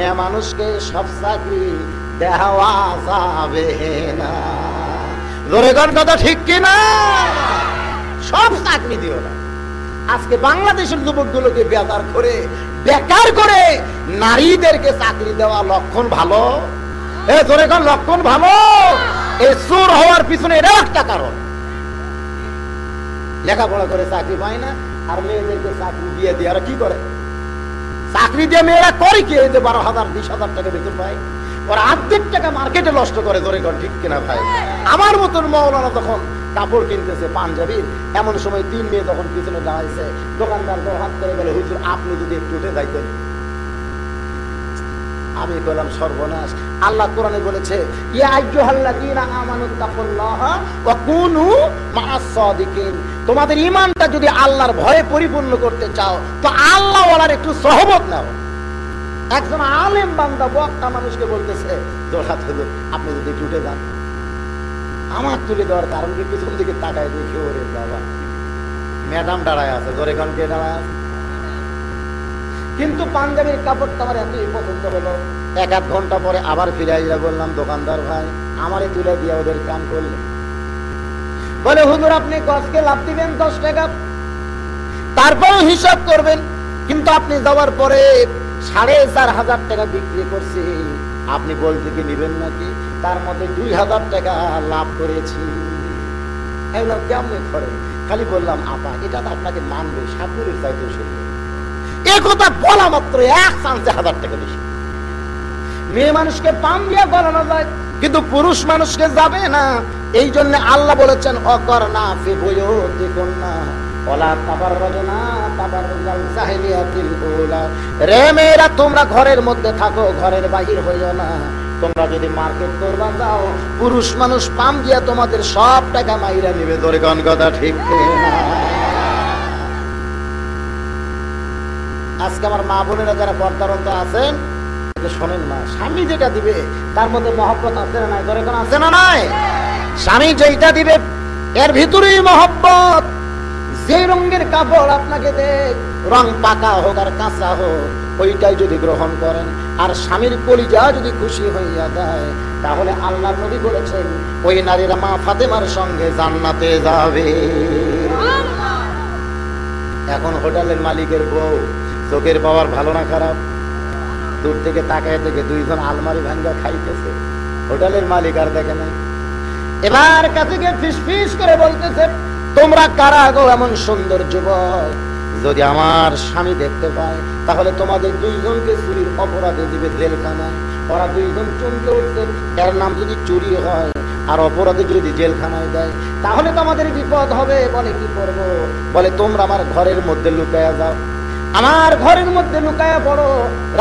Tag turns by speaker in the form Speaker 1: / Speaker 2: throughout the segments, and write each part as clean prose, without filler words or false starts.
Speaker 1: মেয়ে মানুষকে সব চাকরি দেওয়া যাবে না। জোরে কোন কথা ঠিক কিনা? সব চাকরি দিও না। আজকে বাংলাদেশের যুবকগুলোকে বেকার করে নারীদেরকে চাকরি দেওয়া লক্ষণ ভালো? জোরে কোন লক্ষণ ভালো? এই চোর হওয়ার পিছনে এর একটা কারণ। লেখাপড়া করে চাকরি পায় না, আর মেয়েদেরকে চাকরি দিয়ে দিয়ে আর কি করে? চাকরি দিয়ে মেয়েরা করে কি? এই যে 12,000 20,000 টাকা বেতন পায়, ওরা অর্ধেক টাকা মার্কেটে নষ্ট করে। ধরে কর ঠিক কিনা ভাই? আমার মতন মৌলানা তখন কাপড় কিনতেছে পাঞ্জাবির, এমন সময় 3 মেয়ে তখন পিছনে দাঁড়াইছে, দোকানদার হাত করে বলে, হুজুর আপনি যদি একটু উঠে যাইতেন। আমি বললাম সর্বনাশ, আল্লাহ কোরআনে বলেছে ইয়া আইয়ুহাল্লাযীনা আমানুত্তাকুল্লাহা ওয়া কুনু মা'আস সাদিকিন। তোমাদের ঈমানটা যদি আল্লাহর ভয়ে পরিপূর্ণ করতে চাও তো আল্লাহ ওয়ালার একটু সহবত নাও। একজন আলেম বান্দা বক্তা মানুষকে বলতেছে, দোহাত হুজুর আপনি যদি একটু উঠে যান। আমার তুলে দেওয়ার কারণ কি? পিছন দিকে তাকায় দেখি, ওরে বাবা ম্যাডাম দাঁড়ায় আছে। ধরে কোন কে দাঁড়ায় আছে? কিন্তু পাঞ্জাবির কাপড়টা আমার এতই পছন্দ হলো, 1-1 ঘন্টা পরে আবার ফিরে আইয়া বললাম, দোকানদার ভাই আমারে তুলে দিয়ে ওদের কাম করলে। বলে হুজুর আপনি গজকে লাভ দিবেন 10 টাকা, তারপর হিসাব করবেন, কিন্তু আপনি যাওয়ার পরে 4,500 টাকা বিক্রি করছি, আপনি বলতে কি নিবেন নাকি? তার মধ্যে 2,000 টাকা লাভ করেছি। কেমন করে? খালি বললাম আপা এটা তো আপনাকে মানবে, সাপুরের চাইতে শুনবে। এ কথা বলা মাত্র 1 চান্সে 1000 টাকা বেশি। মেয়ে মানুষকে পাম দিয়ে গলানো যায়, কিন্তু পুরুষ মানুষকে যাবে না। এই জন্য আল্লাহ বলেছেন অকরনা ফি বুয়ুতিকুন্না ওয়ালা তাবাররাজনা তাবাররুজাল জাহিলিয়াতিল উলা। রে মেয়েরা তোমরা ঘরের মধ্যে থাকো, ঘরের বাহির হইও না। তোমরা যদি মার্কেট করবা যাও, পুরুষ মানুষ পাম দিয়া তোমাদের সব টাকা মাইরা নিবে। ধরে কোন কথা ঠিক না? আজকে আমার মা বোনেরা যারা পর্দারত আছেন শোনেন, মা স্বামী যেটা দিবে তার মধ্যে মহব্বত আছে না নাই? ধরে কোন আছে না নাই? স্বামী যেটা দিবে এর ভিতরেই মহব্বত। যে রঙের কাপড় আপনাকে দেখ, রং পাকা হোক আর কাঁচা হোক, ওইটাই যদি গ্রহণ করেন আর স্বামীর কলিজা যদি খুশি হইয়া যায়, তাহলে আল্লাহর নবী বলেছেন ওই নারীরা মা ফাতেমার সঙ্গে জান্নাতে যাবে। এখন হোটেলের মালিকের বউ চোখের পাওয়ার ভালো না খারাপ? দূর থেকে তাকায় থেকে 2 জন আলমারি ভাঙ্গা খাইতেছে, হোটেলের মালিক আর দেখে নাই। এবার কাছে গিয়ে ফিস ফিস করে বলতেছে, তোমরা কারা গো এমন সুন্দর যুবক? যদি আমার স্বামী দেখতে পায় তাহলে তোমাদের 2 জনকে চুরির অপরাধে দিবে জেলখানায়। ওরা 2 জন চমকে উঠছে, এর নাম যদি চুরি হয় আর অপরাধে যদি জেলখানায় দেয় তাহলে তোমাদের বিপদ হবে। বলে কি করব? বলে তোমরা আমার ঘরের মধ্যে লুকায়া যাও, আমার ঘরের মধ্যে লুকায়া পড়ো,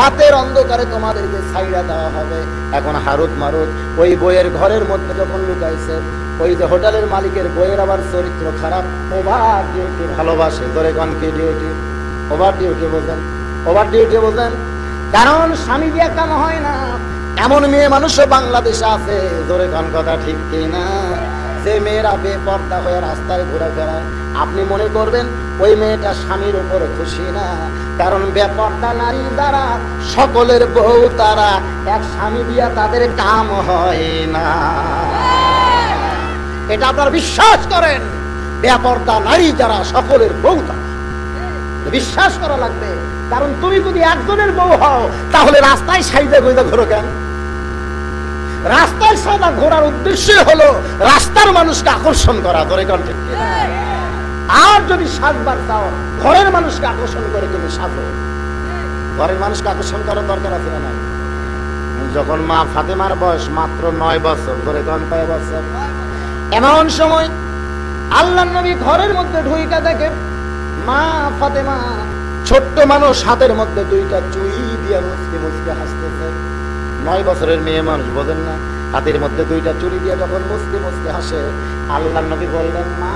Speaker 1: রাতের অন্ধকারে তোমাদেরকে ছাইড়া দেওয়া হবে। এখন হারুদ মারুদ ওই বইয়ের ঘরের মধ্যে যখন লুকাইছে, ওই যে হোটেলের মালিকের বইয়ের আবার চরিত্র খারাপ, ওভার ডিউটি ভালোবাসে। ধরে কোন কি ডিউটি? ওভার ডিউটি বোঝেন? ওভার ডিউটি বোঝেন? কারণ স্বামী দিয়ে কাম হয় না, এমন মেয়ে মানুষও বাংলাদেশে আছে। ধরে কোন কথা ঠিক কিনা? যে মেয়েরা বেপর্দা হয়ে রাস্তায় ঘোরাফেরা, আপনি মনে করবেন ওই মেয়েটা স্বামীর উপর খুশি না। কারণ বেপর্দা নারী যারা সকলের বউ, তারা এক স্বামী দিয়া তাদের কাম হয় না। এটা আপনারা বিশ্বাস করেন? বেপর্দা নারী যারা সকলের বউ, তারা বিশ্বাস করা লাগবে। কারণ তুমি যদি একজনের বউ হও তাহলে রাস্তায় সাইজা গইজা ঘোরো কেন? রাস্তায় সাদা ঘোরার উদ্দেশ্য হলো রাস্তার মানুষকে আকর্ষণ করা। ধরে কোন ঠিক কিনা? আর যদি সাজবার চাও, ঘরের মানুষকে আকর্ষণ করে তুমি সাজো। ঘরের মানুষকে আকর্ষণ করার দরকার আছে না? যখন মা ফাতেমার বয়স মাত্র 9 বছর, ধরে কোন কয় বছর? এমন সময় আল্লাহর নবী ঘরের মধ্যে ঢুইকা দেখে মা ফাতেমা ছোট্ট মানুষ, হাতের মধ্যে 2টা চুই দিয়ে মুচকে মুচকে হাসতেছে। 9 বছরের মেয়ে মানুষ, বোঝেন না? হাতের মধ্যে 2টা চুরি দিয়ে যখন মুচকে মুচকে হাসে, আল্লাহর নবী বললেন, মা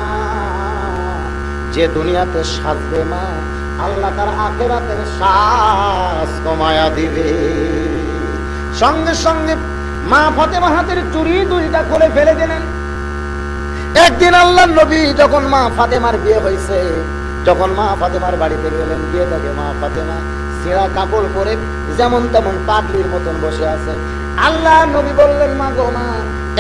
Speaker 1: যে দুনিয়াতে সাজবে মা, আল্লাহ তার আখিরাতের সাজ কমায়া দিবে। সঙ্গে সঙ্গে মা ফাতেমা হাতের চুরি 2টা খুলে ফেলে দিলেন। একদিন আল্লাহর নবী যখন মা ফাতেমার বিয়ে হয়েছে, যখন মা ফাতেমার বাড়িতে গেলেন, গিয়ে দেখে মা ফাতেমা ছেঁড়া কাপড় পরে যেমন তেমন পাগলির মতন বসে আছে। আল্লাহ নবী বললেন, মা গো মা,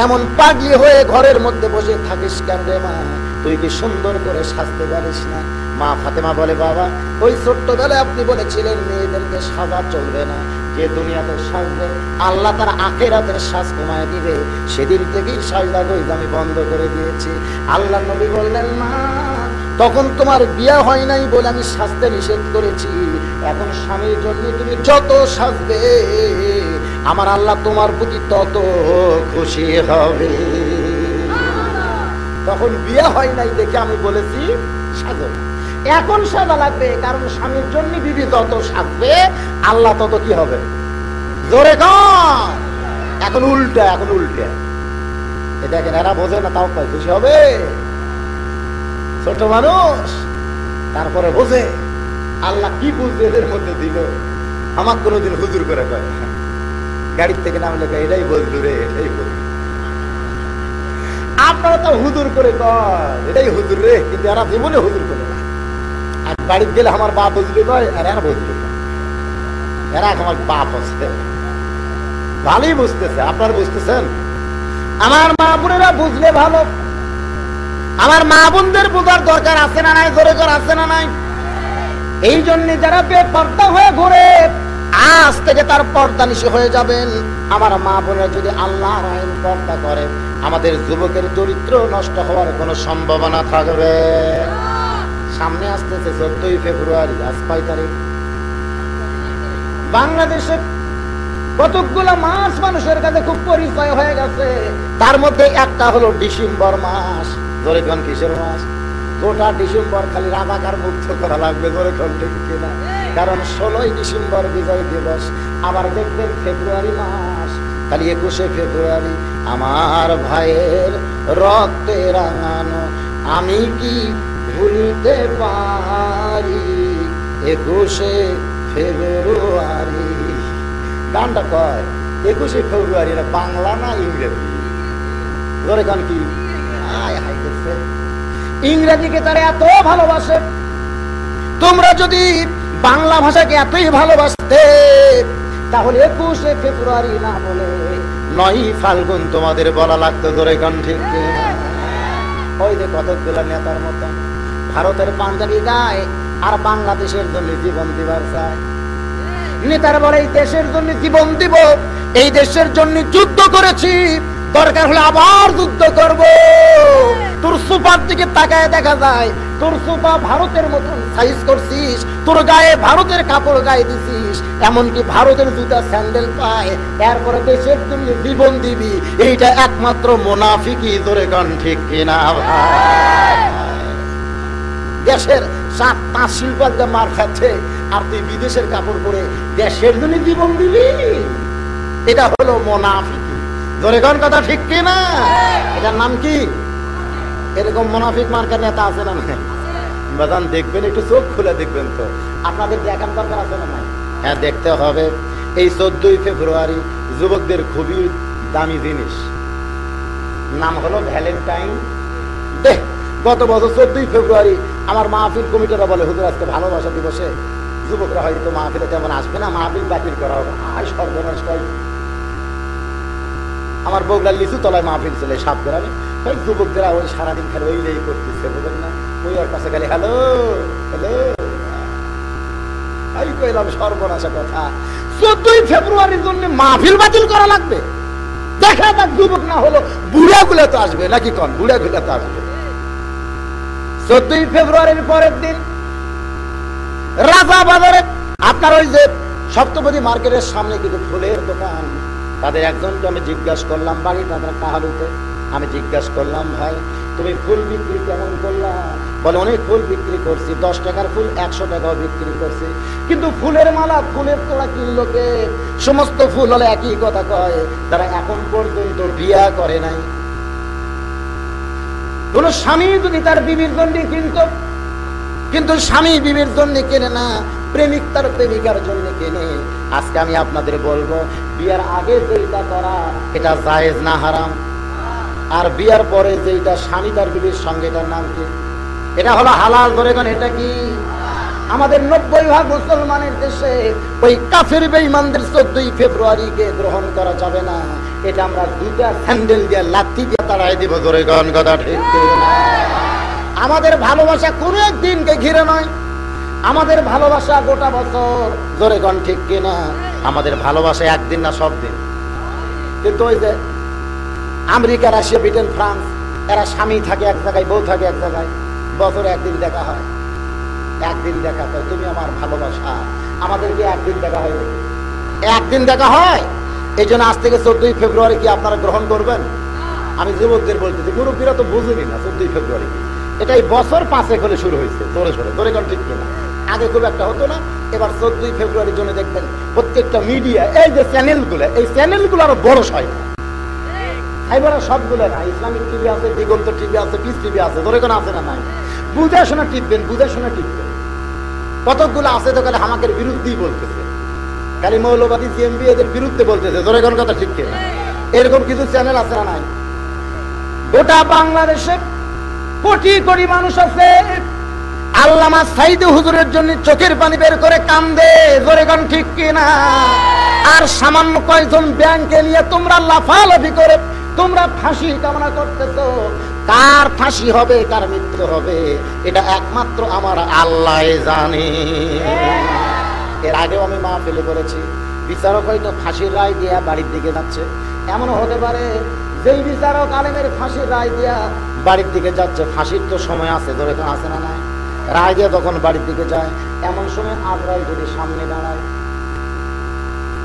Speaker 1: এমন পাগলি হয়ে ঘরের মধ্যে বসে থাকিস কেন রে মা? তুই কি সুন্দর করে সাজতে পারিস না? মা ফাতেমা বলে, বাবা, ওই ছোট্টবেলায় আপনি বলেছিলেন মেয়েদেরকে সাজা চলবে না, যে দুনিয়াতে সাজবে আল্লাহ তার আখিরাতের সাজ কমায় দিবে, সেদিন থেকেই সাজদা গইজ আমি বন্ধ করে দিয়েছি। আল্লাহ নবী বললেন, মা, তখন তোমার বিয়ে হয় নাই বলে আমি সাজতে নিষেধ করেছি, এখন স্বামীর জন্য তুমি যত সাজবে আমার আল্লাহ তোমার প্রতি তত খুশি হবে। তখন বিয়ে হয় নাই দেখে আমি বলেছি সাজো, এখন সাজা লাগবে, কারণ স্বামীর জন্য বিবি যত সাজবে আল্লাহ তত কি হবে, জোরে কর। এখন উল্টা, এখন উল্টা। এটা এরা বোঝে না, তাও কয় খুশি হবে, ছোট মানুষ তারপরে বোঝে। আল্লাহ কি বুঝবে এদের মধ্যে দিল। আমার কোনোদিন হুজুর করে কয়, গাড়ির থেকে নামলে এটাই বললু রে, এটাই বললু। আপনারা তো হুজুর করে কয় এটাই হুজুর রে, কিন্তু এরা জীবনে হুজুর করে না। আর বাড়িতে গেলে আমার বাপ বুঝলি কয়, আর এরা বুঝলি এরা আমার বাপ হচ্ছে, ভালোই বুঝতেছে। আপনারা বুঝতেছেন? আমার মা বোনেরা বুঝলে ভালো। আমার মা বোনদের বোঝার দরকার আছে না নাই? জোরে জোরে আছে না নাই? এই জন্য যারা বেপর্দা হয়ে ঘুরে আজ থেকে তার পর্দা নিশি হয়ে যাবেন। আমার মা বোনেরা যদি আল্লাহর আইন পর্দা করে, আমাদের যুবকের চরিত্র নষ্ট হওয়ার কোনো সম্ভাবনা থাকবে। সামনে আসতেছে 14ই ফেব্রুয়ারি, আজ 5 তারিখ। বাংলাদেশে কতগুলো মাস মানুষের কাছে খুব পরিচয় হয়ে গেছে, তার মধ্যে একটা হলো ডিসেম্বর মাস। ধরে কোন কিসের মাস? গোটা ডিসেম্বর খালি রাজাকার মুক্ত করা লাগবে, ধরে কোন ঠিক কিনা? কারণ 16ই ডিসেম্বর বিজয় দিবস। আবার দেখবেন ফেব্রুয়ারি মাস, খালি 21শে ফেব্রুয়ারি আমার ভাইয়ের রক্তে রাঙানো আমি কি ভুলিতে পারি 21শে ফেব্রুয়ারি। গানটা কয় 21শে ফেব্রুয়ারি, এটা বাংলা না ইংরেজি? ধরে গান কি ইংরেজিকে তারা এত ভালোবাসে। তোমরা যদি বাংলা ভাষাকে এতই ভালোবাসতে তাহলে 21শে ফেব্রুয়ারি না বলে 9ই ফাল্গুন তোমাদের বলা লাগতো। ধরে গান ঠিক কিনা? ওই যে কতগুলো নেতার মতন ভারতের পাঞ্জাবি গায় আর বাংলাদেশের জন্য জীবন দিবার চায়। নেতার বলে এই দেশের জন্য জীবন দিব, এই দেশের জন্য যুদ্ধ করেছি, দরকার হলে আবার যুদ্ধ করব। তোর সুপার দিকে তাকায় দেখা যায় তোর সুপা ভারতের মতন সাইজ করছিস, তোর গায়ে ভারতের কাপড় গায়ে দিছিস, এমনকি ভারতের জুতা স্যান্ডেল পায়, এরপরে দেশের জন্য জীবন দিবি। এইটা একমাত্র মুনাফিকি। ধরে গান ঠিক কিনা ভাই? দেশের 4-5 শিল্পীদের মার খাচ্ছে আর তুই বিদেশের কাপড় পরে দেশের জন্য জীবন দিবি, এটা হলো মুনাফিকি। ধরে গান কথা ঠিক কিনা? এটার নাম কি? এরকম মুনাফিক মার্কার নেতা আছে না নাই? বাজান দেখবেন, একটু চোখ খুলে দেখবেন তো। আপনাদের দেখার দরকার আছে না নাই? হ্যাঁ, দেখতে হবে। এই 14ই ফেব্রুয়ারি যুবকদের খুবই দামি জিনিস, নাম হলো ভ্যালেন্টাইন ডে। গত বছর 14ই ফেব্রুয়ারি আমার মাহফিল কমিটিরা বলে, হুজুর আজকে ভালোবাসা দিবসে যুবকরা হয়তো মাহফিলে তেমন আসবে না, মাহফিল বাতিল করা হবে। সর্বনাশ হয়। আমার বগুড়ার লিচু তলায় মাহফিল চলে সাতগ্রামে, ওই যুবকরা ওই সারাদিন খালি ওই করতেছে, বুঝলেন না? ওই ওর কাছে খালি হ্যালো হ্যালো। আমি কইলাম সর্বনাশা কথা, 14ই ফেব্রুয়ারির জন্য মাহফিল বাতিল করা লাগবে? দেখা যাক, যুবক না হলো বুড়া গুলা তো আসবে নাকি? কোন বুড়া গুলা তো আসবে। 14ই ফেব্রুয়ারির পরের দিন রাজা বাজারে আপনার ওই যে সপ্তপদী মার্কেটের সামনে কিন্তু ফুলের দোকান, তাদের একজনকে আমি জিজ্ঞাসা করলাম বাড়ি তাদের কাহালুতে। আমি জিজ্ঞাসা করলাম, ভাই তুমি ফুল বিক্রি কেমন করলাম? বলে অনেক ফুল বিক্রি করছি, 10 টাকার ফুল 100 টাকাও বিক্রি করছি, কিন্তু ফুলের মালা ফুলের তোড়া কিনলো কে? সমস্ত ফুল হলে একই কথা কয়, তারা এখন পর্যন্ত বিয়া করে নাই। কোন স্বামী যদি তার বিবির জন্য কিনত, কিন্তু স্বামী বিবির জন্য কেনে না, প্রেমিক তার প্রেমিকার জন্য কেনে। আজকে আমি আপনাদের বলবো, বিয়ার আগে যেটা করা এটা জায়েজ না হারাম? আর বিয়ার পরে যেটা স্বামী তার বিবির সঙ্গে, এটার নাম কি? এটা হলো হালাল। ধরে গেন, এটা কি? আমাদের 90% মুসলমানের দেশে ওই কাফের বেঈমানদের 14ই ফেব্রুয়ারিকে গ্রহণ করা যাবে না। এটা আমরা দুটা স্যান্ডেল দিয়ে লাথি দিয়ে তাড়াই দিব। ধরে গান কথা ঠিক না। আমাদের ভালোবাসা কোনো একদিনকে ঘিরে নয়, আমাদের ভালোবাসা গোটা বছর। ধরে গান ঠিক কিনা? আমাদের ভালোবাসা একদিন না সব দিন। কিন্তু ওই যে আমেরিকা, রাশিয়া, ব্রিটেন, ফ্রান্স, এরা স্বামী থাকে এক জায়গায়, বউ থাকে এক জায়গায়, বছরে একদিন দেখা হয়। একদিন দেখা হয়, তুমি আমার ভালোবাসা। আমাদেরকে একদিন দেখা হয়, একদিন দেখা হয়। এই জন্য আজ থেকে 14ই ফেব্রুয়ারি কি আপনারা গ্রহণ করবেন? আমি যুবকদের বলতেছি, মুরব্বীরা তো বুঝেনি না 14ই ফেব্রুয়ারি কি। এটাই বছর 5 হলে শুরু হয়েছে, জোরে সোরে। ধরে কোন ঠিক কিনা? আগে খুব একটা হতো না। এবার 14ই ফেব্রুয়ারির জন্য দেখবেন প্রত্যেকটা মিডিয়া, এই যে চ্যানেলগুলো, এই চ্যানেলগুলো আরো বড় হয়। এবারে সবগুলো না, ইসলামিক টিভি আছে, দিগন্ত টিভি আছে, পিস টিভি আছে, ধরে কোন আছে না নাই? বুঝে শোনা টিপবেন, বুঝে শোনা টিপবেন। কতকগুলো আছে তো খালি হামাকের বিরুদ্ধেই বলতেছে, খালি মৌলবাদী জিএমবি এদের বিরুদ্ধে বলতেছে। ধরে কোন কথা ঠিক কিনা? এরকম কিছু চ্যানেল আছে না নাই? গোটা বাংলাদেশে কোটি কোটি মানুষ আছে, আল্লামা সাইদি হুজুরের জন্য চোখের পানি বের করে কান্দে। ধরে কোন ঠিক কিনা? আর সামান্য কয়েকজন ব্যাংকে নিয়ে তোমরা লাফালাফি করে তোমরা ফাঁসি কামনা করতেছো। কার ফাঁসি হবে, কার মৃত্যু হবে, এটা একমাত্র আমার আল্লাহ জানে। এর আগেও আমি মাহফিলে করেছি, বিচারক হয়তো ফাঁসির রায় দিয়া বাড়ির দিকে যাচ্ছে। এমন হতে পারে যেই বিচারক আলেমের ফাঁসির রায় দিয়া বাড়ির দিকে যাচ্ছে, ফাঁসির তো সময় আছে, ধরে তো আছে না নাই? রায় দিয়া তখন বাড়ির দিকে যায়, এমন সময় আজরাইল যদি সামনে দাঁড়ায়,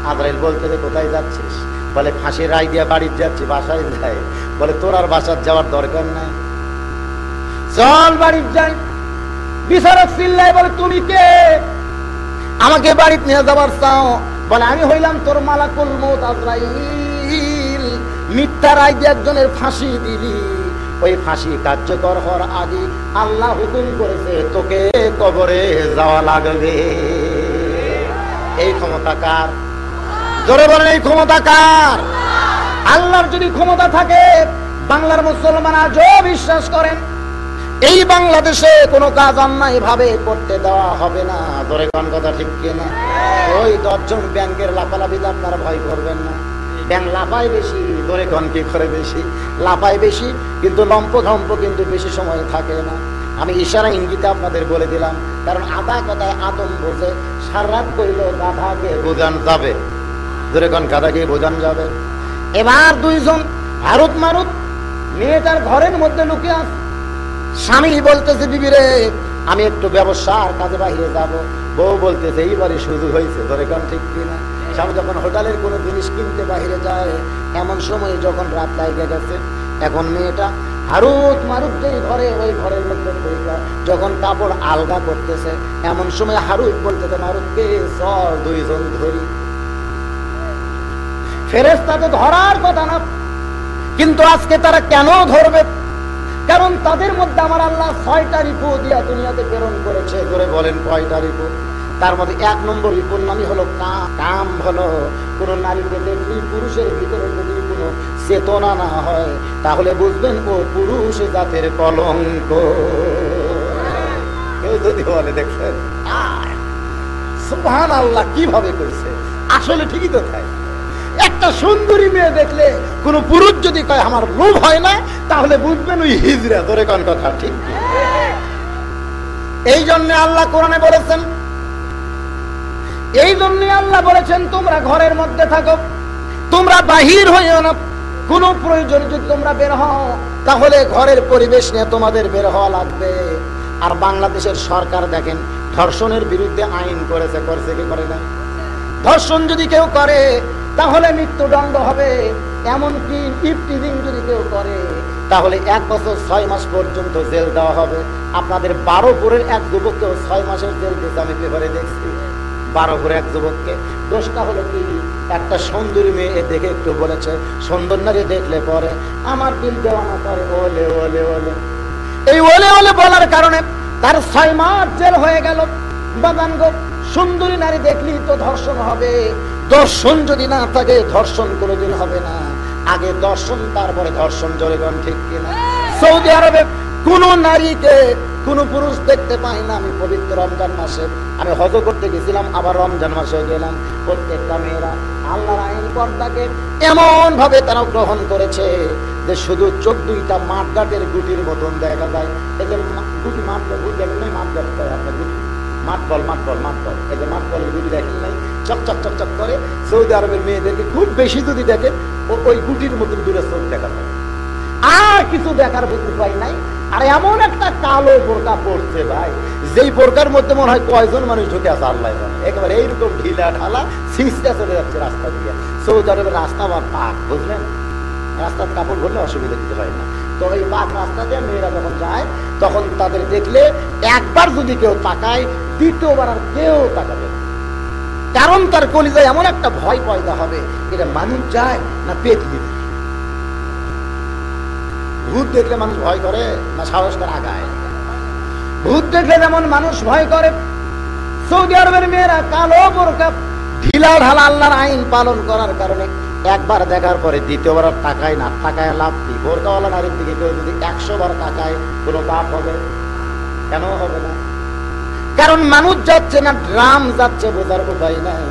Speaker 1: আজরাইল বলতে যে কোথায় যাচ্ছিস? বলে ফাঁসির রায় দিয়া বাড়ির যাচ্ছি। বাসায় যায়, বলে তোর আর বাসার যাওয়ার দরকার নাই, চল বাড়ির যাই। বিচারক চিল্লায়, বলে তুমি কে, আমাকে বাড়িতে নিয়ে যাবার চাও? বলে আমি হইলাম তোর মালাকুল মউত আজরাইল। মিথ্যা রায় দিয়ে একজনের ফাঁসি দিলি, ওই ফাঁসি কার্যকর হওয়ার আগে আল্লাহ হুকুম করেছে তোকে কবরে যাওয়া লাগবে। এই ক্ষমতা কার? জোরে বলেন, এই ক্ষমতা কার? আল্লাহর যদি ক্ষমতা থাকে, বাংলার মুসলমান আজও বিশ্বাস করেন এই বাংলাদেশে কোনো কাজ অন্যায় ভাবে করতে দেওয়া হবে না। ধরে কোন কথা ঠিক কিনা? ওই 10 জন ব্যাংকের লাফালাফিতে আপনারা ভয় করবেন না। ব্যাংক লাফায় বেশি, ধরে কোন কি করে বেশি, লাফায় বেশি, কিন্তু লম্পঘম্প কিন্তু বেশি সময় থাকে না। আমি ইশারা ইঙ্গিতে আপনাদের বলে দিলাম, কারণ আধা কথায় আদম বোঝে। সারাত কইল গাধাকে বোঝান যাবে, ধরে কোন গাধাকে বোঝান যাবে। এবার 2 জন হারুত মারুত মেয়েটার ঘরের মধ্যে লুকিয়ে আছে। স্বামী বলতেছে, বিবি রে আমি একটু ব্যবসার কাজে বাইরে যাব। বউ বলতেছে এইবারে সুযোগ হয়েছে। ধরে কোন ঠিক কিনা? স্বামী যখন হোটেলের কোনো জিনিস কিনতে বাইরে যায়, এমন সময় যখন রাত লাগে গেছে, এখন মেয়েটা হারুত মারুত যেই ঘরে, ওই ঘরের মধ্যে যখন কাপড় আলগা করতেছে, এমন সময় হারুত বলতেছে মারুতকে, চল 2 জন ধরি। ফেরেশতা তো ধরার কথা না, কিন্তু আজকে তারা কেন ধরবে? কারণ তাদের মধ্যে আমার আল্লাহ 6টা রিপু দিয়া দুনিয়াতে প্রেরণ করেছে। ধরে বলেন কয়টা রিপু? তার মধ্যে 1 নম্বর রিপুর নামই হলো কাম। কাম হলো কোন নারীকে দেখলে পুরুষের ভিতরে যদি কোনো চেতনা না হয়, তাহলে বুঝবেন ও পুরুষ জাতের কলঙ্ক। কেউ যদি বলে দেখছেন সুবহানাল্লাহ কিভাবে কইছে, আসলে ঠিকই তো তাই। একটা সুন্দরী মেয়ে দেখলে কোন পুরুষ যদি কয় আমার লোভ হয় না, তাহলে বুঝবেন ওই হিজড়া। ধরে কোন কথা ঠিক? এই জন্য আল্লাহ কোরআনে বলেছেন, এই জন্য আল্লাহ বলেছেন তোমরা ঘরের মধ্যে থাকো, তোমরা বাহির হইও না। কোন প্রয়োজনে যদি তোমরা বের হও, তাহলে ঘরের পরিবেশ নিয়ে তোমাদের বের হওয়া লাগবে। আর বাংলাদেশের সরকার দেখেন ধর্ষণের বিরুদ্ধে আইন করেছে, করছে কি করে না? ধর্ষণ যদি কেউ করে তাহলে মৃত্যুদণ্ড হবে। এমনকি ইফটিজিং যদি কেউ করে তাহলে 1 বছর 6 মাস পর্যন্ত জেল দেওয়া হবে। আপনাদের 12পুরের এক যুবককেও 6 মাসের জেল দিয়েছে, আমি পেপারে দেখছি। 12পুরের এক যুবককে। দোষটা হলো কি, একটা সুন্দরী মেয়ে দেখে একটু বলেছে, সুন্দর নারী দেখলে পরে আমার দিল দেওয়ানা করে ওলে ওলে ওলে। এই ওলে ওলে বলার কারণে তার 6 মাস জেল হয়ে গেল। বাদানগো, সুন্দরী নারী দেখলি তো ধর্ষণ হবে, দর্শন যদি না থাকে ধর্ষণ কোনোদিন হবে না। আগে দর্শন, তারপরে ধর্ষণ। জোরে কোন ঠিক কিনা? সৌদি আরবে কোন নারীকে কোনো পুরুষ দেখতে পাই না। আমি পবিত্র রমজান মাসে আমি হজ করতে গেছিলাম, আবার রমজান মাসে গেলাম। প্রত্যেকটা মেয়েরা আল্লাহর আইন পর্দাকে এমন ভাবে তারা গ্রহণ করেছে যে শুধু চোখ দুইটা মাঠঘাটের গুটির মতন দেখা যায়। এই যে গুটি মাঠঘাট, গুটি দেখেন নাই? মাঠঘাট করে আপনার গুটি, মাঠবল এই যে মাঠবলের গুটি দেখেন নাই? চকচক চকচক করে। সৌদি আরবের মেয়েদেরকে খুব বেশি যদি দেখেন ওই গুটির মতন দূরে চোখ দেখা যায়, আর কিছু দেখার উপায় নাই। আর এমন একটা কালো বোরকা পড়ছে ভাই, যেই বোরকার মধ্যে মনে হয় কয়জন মানুষ ঢুকে আছে আল্লাহ জানে। একেবারে এইরকম ঢিলা ঢালা সিস্টা চলে যাচ্ছে রাস্তা দিয়ে। সৌদি আরবের রাস্তা আমার পাক, বুঝলেন? রাস্তার কাপড় ভরলে অসুবিধা কিছু হয় না। তো এই পাক রাস্তা দিয়ে মেয়েরা যখন যায় তখন তাদের দেখলে একবার যদি কেউ তাকায়, দ্বিতীয়বার আর কেউ তাকাবে না। কারণ তার কলিজায় এমন একটা ভয় পয়দা হবে, এটা মানুষ যায় না পেট দিবে। ভূত দেখলে মানুষ ভয় করে না সাহস করে আগায়? ভূত দেখলে যেমন মানুষ ভয় করে, সৌদি আরবের মেয়েরা কালো বোরকা ঢিলা ঢালা আল্লাহর আইন পালন করার কারণে একবার দেখার পরে দ্বিতীয়বার আর তাকায় না। তাকায় লাভ কি? বোরকাওয়ালা নারীর দিকে কেউ যদি 100 বার তাকায় কোনো পাপ হবে? কেন হবে না? কারণ মানুষ যাচ্ছে না, ড্রাম যাচ্ছে, বোঝার উপায় নাই।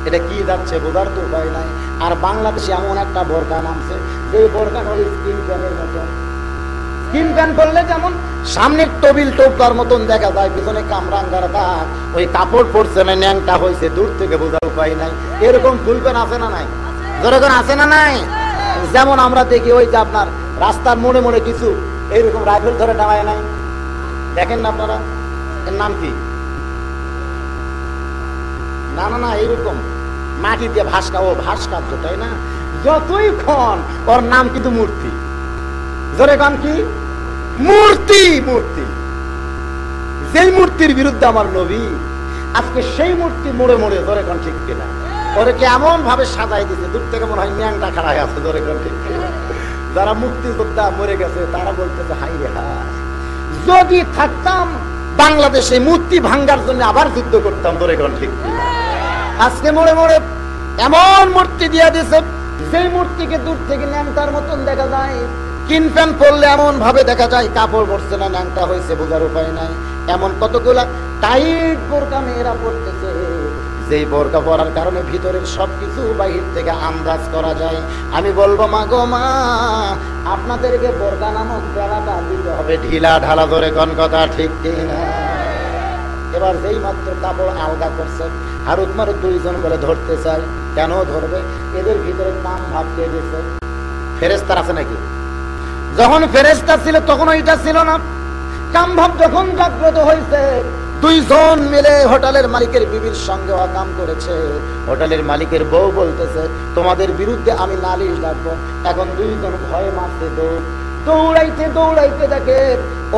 Speaker 1: এটা কি যাচ্ছে বোঝার তো উপায় নাই। আর বাংলাদেশে এমন একটা বোরকা নামছে, যে বোরকা হল স্কিন প্যানের মতো। স্কিন প্যান করলে যেমন সামনের টেবিল টোপলার মতন দেখা যায়, পিছনে কামরাঙ্গার দাগ, ওই কাপড় পরছে না, ন্যাংটা হয়েছে, দূর থেকে বোঝার উপায় নাই। এরকম ফুল প্যান আছে না নাই? যেরকম আছে না নাই? যেমন আমরা দেখি ওই যে আপনার রাস্তার মোড়ে মোড়ে কিছু এইরকম রাইফেল ধরে নামায় নাই, দেখেন না আপনারা? এর নাম কি? না না না, এইরকম মাটি দিয়ে ভাস্কা, ও ভাস্কার্য, তাই না? যতই ক্ষণ ওর নাম কিন্তু মূর্তি। জোরে গান কি? মূর্তি। মূর্তি, যেই মূর্তির বিরুদ্ধে আমার নবী, আজকে সেই মূর্তি মোড়ে মোড়ে, জোরে গান ঠিক কিনা? ওরে এমন ভাবে সাজাই দিচ্ছে, দূর থেকে মনে হয় ন্যাংটা খাড়া আছে, জোরে গান ঠিক কিনা? যারা মুক্তিযোদ্ধা মরে গেছে তারা বলতেছে হাই রে হাই, যদি থাকতাম বাংলাদেশে মূর্তি ভাঙ্গার জন্য আবার যুদ্ধ করতাম, জোরে গান ঠিক কিনা? আজকে মোড়ে মোড়ে এমন মূর্তি দিয়ে দিছে, সেই মূর্তিকে দূর থেকে ন্যাংটার মতন দেখা যায়। স্কিন প্যান্ট পরলে এমন ভাবে দেখা যায় কাপড় পরছে না, ন্যাংটা হয়েছে, বোঝার উপায় নাই। এমন কতগুলা টাইট বোরকা মেয়েরা পরতেছে, যেই বোরকা পরার কারণে ভিতরের সবকিছু বাহির থেকে আন্দাজ করা যায়। আমি বলবো মা গো মা, আপনাদেরকে বোরকা নামক বেড়াটা দিতে হবে ঢিলা ঢালা, ধরে কোন কথা ঠিক কিনা? এবার যেই মাত্র কাপড় আলগা করছে, হারুত মারুত দুইজন বলে ধরতে চাই। কেন ধরবে? এদের ভিতরে কাম ভাব কে দিয়েছে? ফেরেশতা আছে নাকি? যখন ফেরেশতা ছিল তখন ওইটা ছিল না। কাম ভাব যখন জাগ্রত হয়েছে, দুইজন মিলে হোটেলের মালিকের বিবির সঙ্গে কাম করেছে। হোটেলের মালিকের বউ বলতেছে তোমাদের বিরুদ্ধে আমি নালিশ ডাকবো। এখন দুইজন ভয়ে মারতে দৌড়াইতে দৌড়াইতে দেখে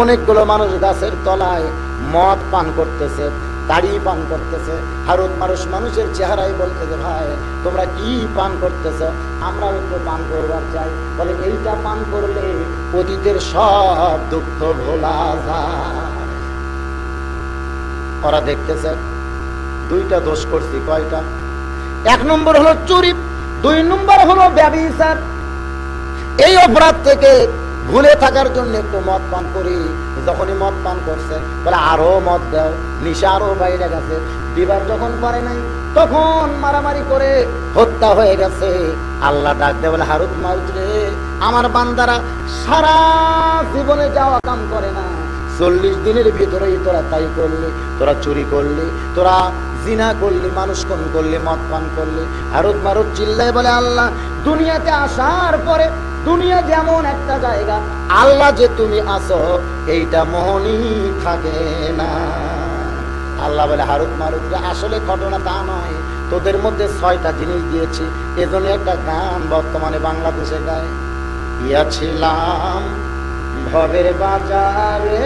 Speaker 1: অনেকগুলো মানুষ গাছের তলায় মদ পান করতেছে, দাড়ি পান করতেছে। হারুত মারুত মানুষের চেহারায় বলতেছে ভাই তোমরা কি পান করতেছ? আমরা একটু পান করবার চাই। বলে এইটা পান করলে অতীতের সব দুঃখ ভোলা যায়। ওরা দেখতেছে দুইটা দোষ করছি। কয়টা? 1 নম্বর হলো চুরি, 2 নম্বর হলো ব্যভিচার। এই অপরাধ থেকে ভুলে থাকার জন্য একটু মদ পান করি। যখনই মদ পান করছে বলে আরো মদ দাও, নিশা আরো বাইরে গেছে। দিবার যখন পারে নাই তখন মারামারি করে হত্যা হয়ে গেছে। আল্লাহ ডাক দেয় বলে হারুত মারুত রে, আমার বান্দারা সারা জীবনে যাওয়া কাম করে না, 40 দিনের ভিতরেই তোরা তাই করলি। তোরা চুরি করলি, তোরা জিনা করলি, মানুষ খুন করলি, মদ পান করলি। হারুত মারুত চিল্লায় বলে আল্লাহ দুনিয়াতে আসার পরে দুনিয়া যেমন একটা জায়গা, আল্লাহ যে তুমি আসো এইটা মনই থাকে না। আল্লাহ বলে হারুত মারুত আসলে ঘটনা তা নয়, তোদের মধ্যে 6টা জিনিস দিয়েছি। এজন্য একটা গান বর্তমানে বাংলাদেশে গায়, গিয়াছিলাম ভবের বাজারে,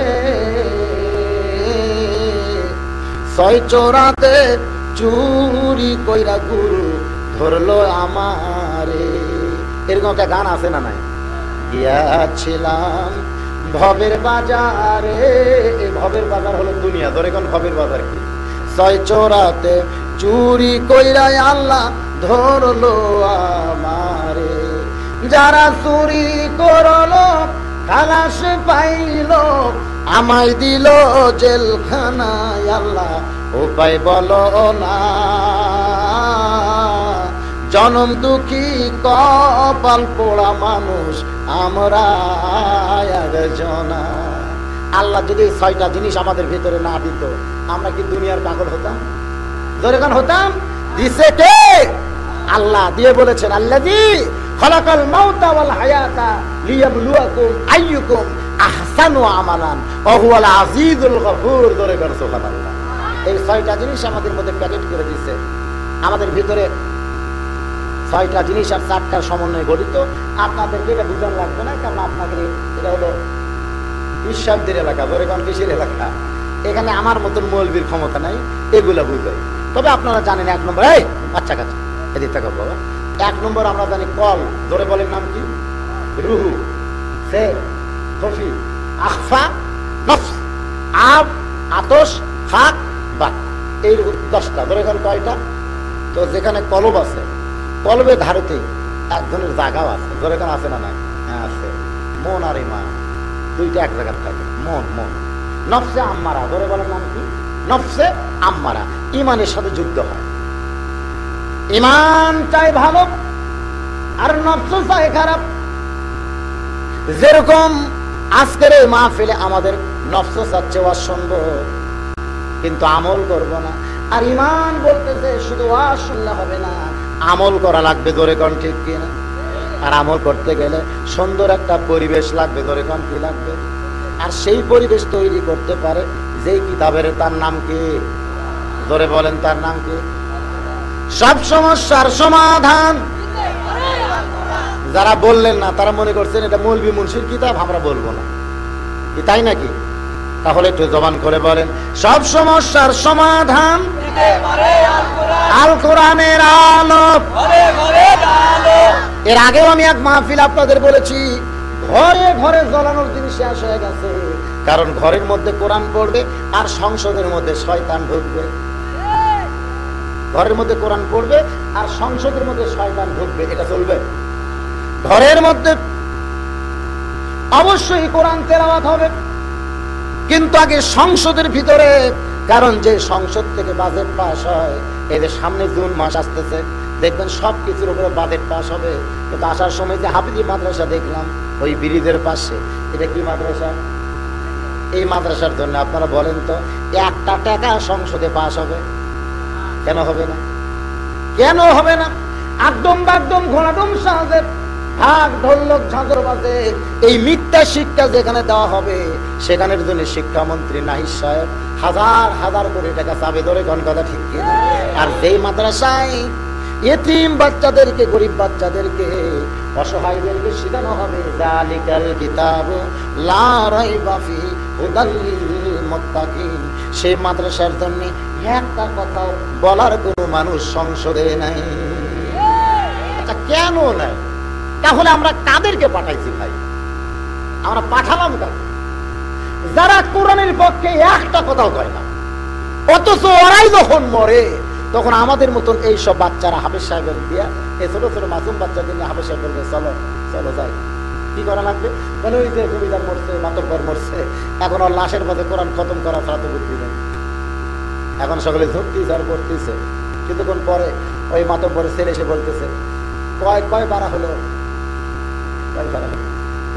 Speaker 1: 6 চোরাতে চুরি কইরা গুরু ধরলো আমারে। এরকম একটা গান আছে না নাই? গিয়াছিলাম ভবের বাজারে, এই ভবের বাজার হলো দুনিয়া। ধরে কোন ভবের বাজার কি? 6 চোরাতে চুরি কইরা আল্লাহ ধরলো আমারে। যারা চুরি করলো খালাস পাইলো, আমায় দিল জেলখানায় আল্লাহ উপায় বলো না, জনম দুঃখী কপাল পোড়া মানুষ আমরা একজনা। আল্লাহ যদি 6টা জিনিস আমাদের ভিতরে না দিত, আমরা কি দুনিয়ার পাগল হতাম? যখন হতাম। দিছে কে? আল্লাহ দিয়ে বলেছেন, আল্লাযী খালাকাল মাউতা ওয়াল হায়াতা লিয়াবলুয়াকুম আইয়ুকুম আহসানু আমালান ওয়া হুয়াল আজিজুল গফুর। ধরে কর সুবহানাল্লাহ। এই 6টা জিনিস আমাদের মধ্যে প্যাকেট করে দিয়েছে। আমাদের ভিতরে 6টা জিনিস আর 4টার সমন্বয়ে গঠিত। আপনাদেরকে এটা বুঝানো লাগবে না, কারণ আপনাদের এটা হলো ঈশ্বরদের এলাকা, ধরে কোন কিসের এলাকা। এখানে আমার মতন মৌলবীর ক্ষমতা নাই এগুলা বুঝাই। তবে আপনারা জানেন 1 নম্বর, এই বাচ্চা কাচ্চা এদিক থেকে বাবা, 1 নম্বর আমরা জানি কল। ধরে বলেন নাম কি? রুহু, সে, খফি, আখফা, নফস, আব, আতশ, খাক, বাক। এই 10টা। ধরে কোন কয়টা? তো যেখানে কলব আছে, কলবের ধারেতে এক ধরনের জায়গাও আছে। ধরে কোন আছে না নাই? হ্যাঁ আছে। মন আর ইমান 2টা এক জায়গায় থাকে। মন মন নফসে আম্মারা। ধরে বলেন নাম কি? নফসে আম্মারা। ইমানের সাথে যুদ্ধ হয়। ইমান চাই ভালো আর নফস চাই খারাপ। যেরকম আজকের এই মাহফিলে আমাদের নফস চাচ্ছে ওয়াজ শুনবো, কিন্তু আমল করব না। আর ইমান বলতেছে শুধু ওয়াজ শুনলে হবে না, আমল করা লাগবে। ধরে কোন ঠিক কিনা? আর আমল করতে গেলে সুন্দর একটা পরিবেশ লাগবে। ধরে কোন কি লাগবে? আর সেই পরিবেশ তৈরি করতে পারে যেই কিতাবের, তার নাম কি? ধরে বলেন তার নাম কি? সব সমস্যার সমাধান। যারা বললেন না তারা মনে করছেন এটা মৌলভী মুন্সির কিতাব, আমরা বলবো না, কি তাই নাকি? তাহলে একটু জবান করে বলেন, সব সমস্যার সমাধান আল কোরআনের আলো। এর আগেও আমি এক মাহফিল আপনাদের বলেছি, ঘরে ঘরে জ্বলানোর দিন শেষ হয়ে গেছে। কারণ ঘরের মধ্যে কোরআন পড়বে আর সংসদের মধ্যে শয়তান ঢুকবে। ঘরের মধ্যে কোরআন পড়বে আর সংসদের মধ্যে শয়তান ঢুকবে, এটা চলবে? ঘরের মধ্যে অবশ্যই কোরআন তেলাওয়াত হবে, কিন্তু আগে সংসদের ভিতরে। কারণ যে সংসদ থেকে বাজেট পাস হয়, এদের সামনে জুন মাস আসতেছে, দেখবেন সবকিছুর উপরে বাজেট পাস হবে। কিন্তু আসার সময় যে হাফিজি মাদ্রাসা দেখলাম ওই ব্রিজের পাশে, এটা কি মাদ্রাসা? এই মাদ্রাসার জন্য আপনারা বলেন তো 1টা টাকা সংসদে পাস হবে? কেন হবে না? কেন হবে না? একদম একদম ঘোড়াডুম সাজে ভাগ ঢোলক ঝাঁঝর বাজে। এই মিথ্যা শিক্ষা যেখানে দেওয়া হবে সেখানের জন্য শিক্ষামন্ত্রী নাহিদ সাহেব হাজার হাজার কোটি টাকা চাবে। ধরে কোন কথা ঠিক কিনা? আর যেই মাদ্রাসায় এতিম বাচ্চাদেরকে, গরিব বাচ্চাদেরকে, অসহায়দেরকে শেখানো হবে যালিকাল কিতাবু লা রাইবা ফিহি হুদাল লিল মুত্তাকিন, সেই মাদ্রাসার জন্য একটা কথা বলার কোনো মানুষ সংসদে নাই। আচ্ছা কেন নাই? তাহলে আমরা কাদেরকে পাঠাইছি ভাই? আমরা পাঠালাম কাকে? যারা কোরআনের পক্ষে একটা কথাও কয় না, অথচ ওরাই যখন মরে তখন আমাদের মতন এইসব বাচ্চারা হাফেজ সাহেবের দিয়া, এই ছোট ছোট মাসুম বাচ্চাদের নিয়ে হাফেজ সাহেব বলবে চলো চলো যাই। কি করা লাগবে? মানে ওই যে জমিদার মরছে, মাতব্বর মরছে, এখন ওর লাশের মধ্যে কোরআন খতম করা ছাড়া তো বুদ্ধি নেই। এখন সকলে ঝুঁকতেছে আর করতেছে, কিছুক্ষণ পরে ওই মাতব্বরের ছেলে এসে বলতেছে কয় পারা হলো, কয় পারা হলো।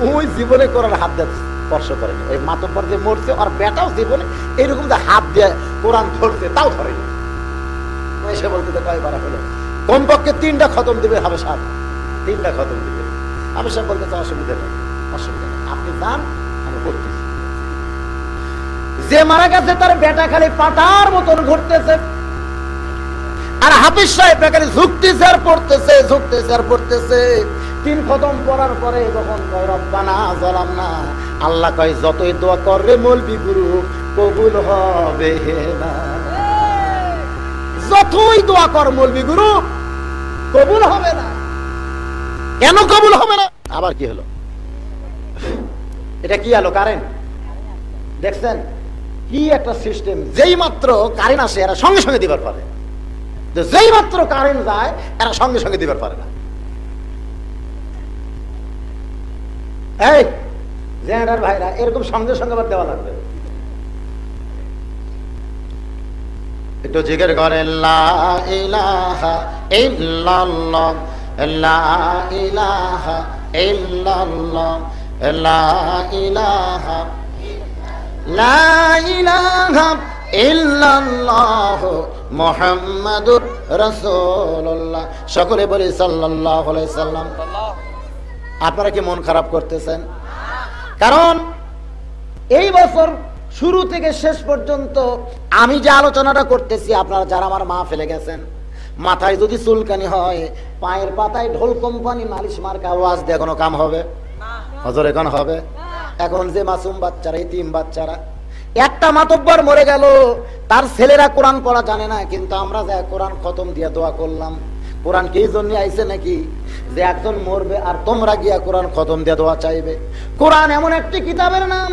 Speaker 1: ওই জীবনে কোরআন হাত দিয়ে স্পর্শ করেনি। ওই মাতব্বর যে মরছে আর বেটাও জীবনে এইরকম যে হাত দিয়ে কোরআন ধরছে তাও ধরেনি। এসে বলতে কয় পারা হলো, কমপক্ষে 3টা খতম দিবে হাফেজ সাহেব, 3টা খতম দিবে। হাফেজ সাহেব বলতেছে অসুবিধা নেই, অসুবিধা নেই, আপনি যান, আমি করতেছি। যে মারা গেছে তার বেটা খালি পাটার মতন ঘুরতেছে, আর হাফেজ সাহেব খালি ঝুঁকতেছে আর পড়তেছে, ঝুঁকতেছে আর পড়তেছে। 3 খতম পড়ার পরে যখন কয় রব্বানা যালামনা, আল্লাহ কয় যতই দোয়া করবে মৌলবি গুরু কবুল হবে না। যতই দোয়া কর মৌলবি গুরু কবুল হবে না। কেন কবুল হবে না? আবার কি হলো? এটা কি আলো? কারেন্ট দেখছেন? কি একটা সিস্টেম! যেই মাত্র কারেন্ট আসে এরা সঙ্গে সঙ্গে দিবার পারে, যেই মাত্র কারেন্ট যায় এরা সঙ্গে সঙ্গে দিবার পারে না। এই জেনারেটর ভাইরা এরকম সঙ্গে সঙ্গে আবার দেওয়া লাগবে। একটু জিকির করেন লা ইলাহা ইল্লাল্লাহ লা ইলাহা ইল্লাল্লাহ লা ইলাহা লা ইলাহা ইল্লাল্লাহ মুহাম্মাদুর রাসূলুল্লাহ। সকলে বলি সাল্লাল্লাহু আলাইহি সাল্লাম। আপনারা কি মন খারাপ করতেছেন? কারণ এই বছর শুরু থেকে শেষ পর্যন্ত আমি যে আলোচনাটা করতেছি, আপনারা যারা আমার মা ফেলে গেছেন, মাথায় যদি চুলকানি হয়, পায়ের পাতায় ঢোল কোম্পানি মালিশ মার্কা আওয়াজ দিয়ে কোনো কাম হবে? হজর এখন হবে? এখন যে মাসুম বাচ্চারা, ইতিম বাচ্চারা, একটা মাতব্বর মরে গেল, তার ছেলেরা কোরআন পড়া জানে না, কিন্তু আমরা যা কোরআন খতম দিয়ে দোয়া করলাম। কোরআন কি জন্য আইছে নাকি যে একজন মরবে আর তোমরা গিয়া কোরআন খতম দিয়ে দোয়া চাইবে? কোরআন এমন একটি কিতাবের নাম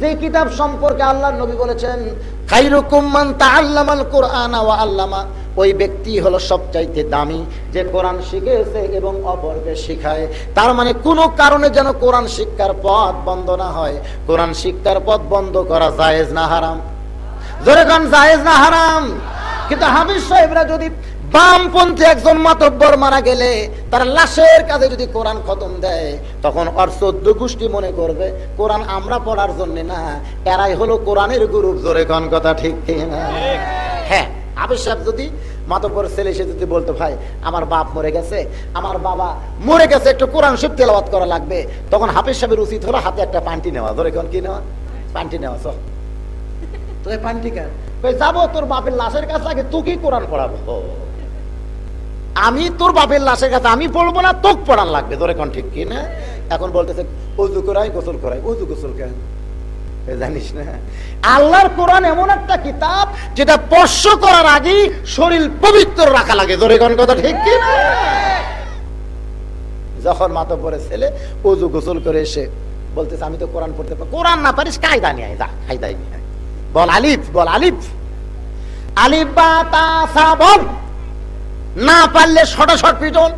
Speaker 1: যে কিতাব সম্পর্কে আল্লাহর নবী বলেছেন খায়রুকুম মান তাআল্লামাল কুরআনা ওয়া আল্লামা। ওই ব্যক্তি হলো সবচাইতে দামি যে কোরআন শিখেছে এবং অপরকে শিখায়। তার মানে কোনো কারণে যেন কোরআন শিক্ষার পথ বন্ধ না হয়। কোরআন শিক্ষার পথ বন্ধ করা জায়েজ না হারাম? জোরে কোন জায়েজ না হারাম? কিন্তু হাফিজ সাহেবরা যদি বামপন্থী একজন মাতব্বর মারা গেলে তার লাশের কাছে যদি কোরআন খতম দেয়, তখন ওর 14 গোষ্ঠী মনে করবে কোরআন আমরা পড়ার জন্য না, এরাই হলো কোরআনের গুরু। জোরে কোন কথা ঠিক কিনা? হ্যাঁ, হাফিজ সাহেব যদি মাতব্বর ছেলে সে যদি বলতো ভাই আমার বাপ মরে গেছে, আমার বাবা মরে গেছে, একটু কোরআন শরীফ তেলাওয়াত করা লাগবে, তখন হাফিজ সাহেবের উচিত হলো হাতে একটা পান্টি নেওয়া। ধরে কোন কি নেওয়া? পান্টি নেওয়া। চল তো পান্টি কেন যাবো? তোর বাপের লাশের কাছে আগে তুই কি কোরআন পড়াবো? আমি তোর বাপের লাশের কাছে আমি পড়বো না, তোকে পড়ান লাগবে। ধরে কোন ঠিক কি না? এখন বলতেছে ওযু করাই, গোসল করাই। ওযু গোসল কেন জানিস না? আল্লাহর কোরআন এমন একটা কিতাব যেটা স্পর্শ করার আগেই শরীর পবিত্র রাখা লাগে। ধরে কোন কথা ঠিক কি না? যখন মাতব্বরের ছেলে ওযু গোসল করে এসে বলতেছে আমি তো কোরআন পড়তে পারি। কোরআন না পারিস কায়দা নিয়ে আয়, যা কায়দা নিয়ে আয়। বল আলিফ, বল আলিফ, আলিফ বা তা সা বল। না পারলে শটাশট পিটন।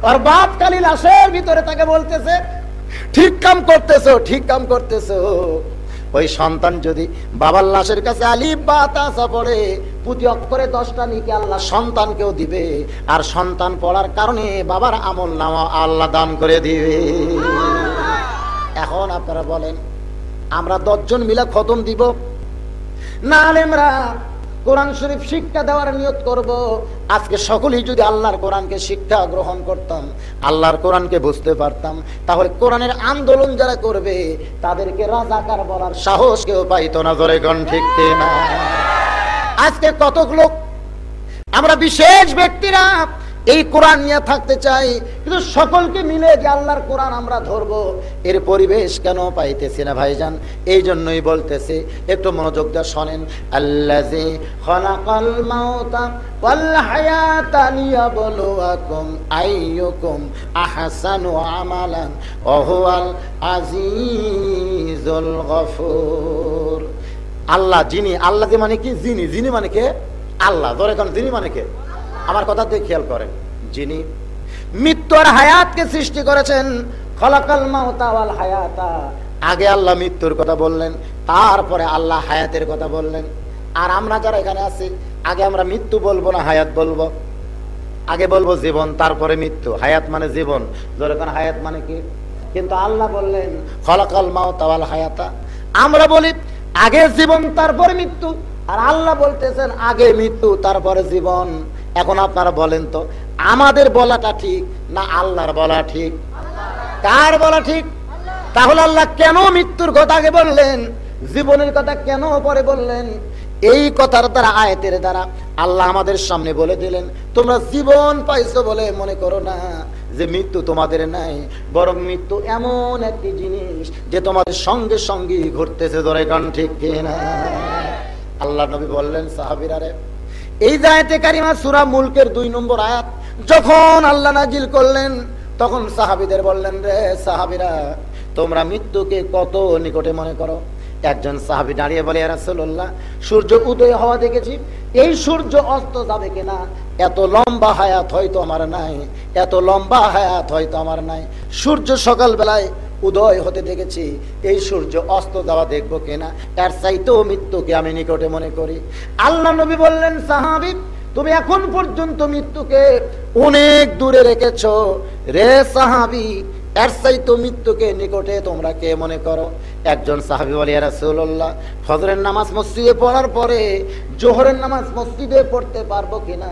Speaker 1: আর বাপ কালী লাশের ভিতরে তাকে বলতেছে ঠিক কাম করতেছো, ঠিক কাম করতেছো। ওই সন্তান যদি বাবার লাশের কাছে আলিফ বা তা সা পড়ে, প্রতি অক্ষরে 10টা নেকি আল্লাহ সন্তানকেও দিবে, আর সন্তান পড়ার কারণে বাবার আমলনামা আল্লাহ দান করে দিবে। এখন আপনারা বলেন আমরা 10 জন মিলে খতম দিব না আলেমরা কোরআন শরীফ শিক্ষা দেওয়ার নিয়ত করব? আজকে সকলেই যদি আল্লাহর কোরআনকে শিক্ষা গ্রহণ করতাম, আল্লাহর কোরআনকে বুঝতে পারতাম, তাহলে কোরআনের আন্দোলন যারা করবে তাদেরকে রাজাকার বলার সাহস কেউ পাইতো না। জোরে কোন ঠিক না? আজকে কতক লোক আমরা বিশেষ ব্যক্তিরা এই কোরআন নিয়ে থাকতে চাই, কিন্তু সকলকে মিলে যে আল্লাহর কোরআন আমরা ধরবো এর পরিবেশ কেন পাইতেছি না ভাইজান? এই জন্যই বলতেছি, একটু মনোযোগ দিয়ে শোনেন। আল্লাযী খালাকাল মাউতা ওয়াল হায়াতা লিয়াবলুয়াকুম আইয়ুকুম আহসানু আমালান ওয়া হুয়াল আজিজুল গফুর। আল্লাহ যিনি, আল্লাহ মানে কি? যিনি। যিনি মানে কে? আল্লাহ। ধরে কোন যিনি মানে কে? আমার কথা দিয়ে খেয়াল করেন, যিনি মৃত্যু আর হায়াতকে সৃষ্টি করেছেন। খলাকাল মাউতা ওয়াল হায়াতা, আগে আল্লাহ মৃত্যুর কথা বললেন, তারপরে আল্লাহ হায়াতের কথা বললেন। আর আমরা যারা এখানে আছি, আগে আমরা মৃত্যু বলবো না হায়াত বলবো? আগে বলবো জীবন, তারপরে মৃত্যু। হায়াত মানে জীবন। যখন হায়াত মানে কি? কিন্তু আল্লাহ বললেন খলাকাল মাউতা ওয়াল হায়াতা। আমরা বলি আগে জীবন তারপরে মৃত্যু, আর আল্লাহ বলতেছেন আগে মৃত্যু তারপরে জীবন। এখন আপনারা বলেন তো আমাদের বলাটা ঠিক না আল্লাহর বলা ঠিক? কার বলা ঠিক? তাহলে আল্লাহ কেন মৃত্যুর কথা আগে বললেন, জীবনের কথা কেন পরে বললেন? এই কথার দ্বারা, আয়াতের দ্বারা আল্লাহ আমাদের সামনে বলে দিলেন তোমরা জীবন পাইছো বলে মনে করো না যে মৃত্যু তোমাদের নাই, বরং মৃত্যু এমন একটি জিনিস যে তোমাদের সঙ্গে সঙ্গে ঘটতেছে। ধরে কান ঠিক কিনা? আল্লাহ নবী বললেন সাহাবীরা রে, এই আয়াতে কারিমা সূরা মুলকের 2 নম্বর আয়াত যখন আল্লাহ নাজিল করলেন, তখন সাহাবীদের বললেন রে সাহাবীরা, তোমরা মৃত্যুকে কত নিকটে মনে করো? একজন সাহাবী দাঁড়িয়ে বলে, ইয়া রাসূলুল্লাহ, সূর্য উদয় হওয়া দেখেছি, এই সূর্য অস্ত যাবে কিনা, এত লম্বা হায়াত হয়তো আমার নাই, এত লম্বা হায়াত হয়তো আমার নাই। সূর্য সকাল বেলায় উদয় হতে দেখেছি, এই সূর্য অস্ত যাওয়া দেখবো কিনা, এর চাইতেও মৃত্যুকে আমি নিকটে মনে করি। আল্লাহ নবী বললেন, সাহাবী তুমি এখন পর্যন্ত মৃত্যুকে অনেক দূরে রেখেছ, রে সাহাবী এর চাইতেও মৃত্যুকে নিকটে তোমরা কে মনে করো? একজন সাহাবী বলে, ইয়া রাসূলুল্লাহ, ফজরের নামাজ মসজিদে পড়ার পরে জোহরের নামাজ মসজিদে পড়তে পারবো কিনা,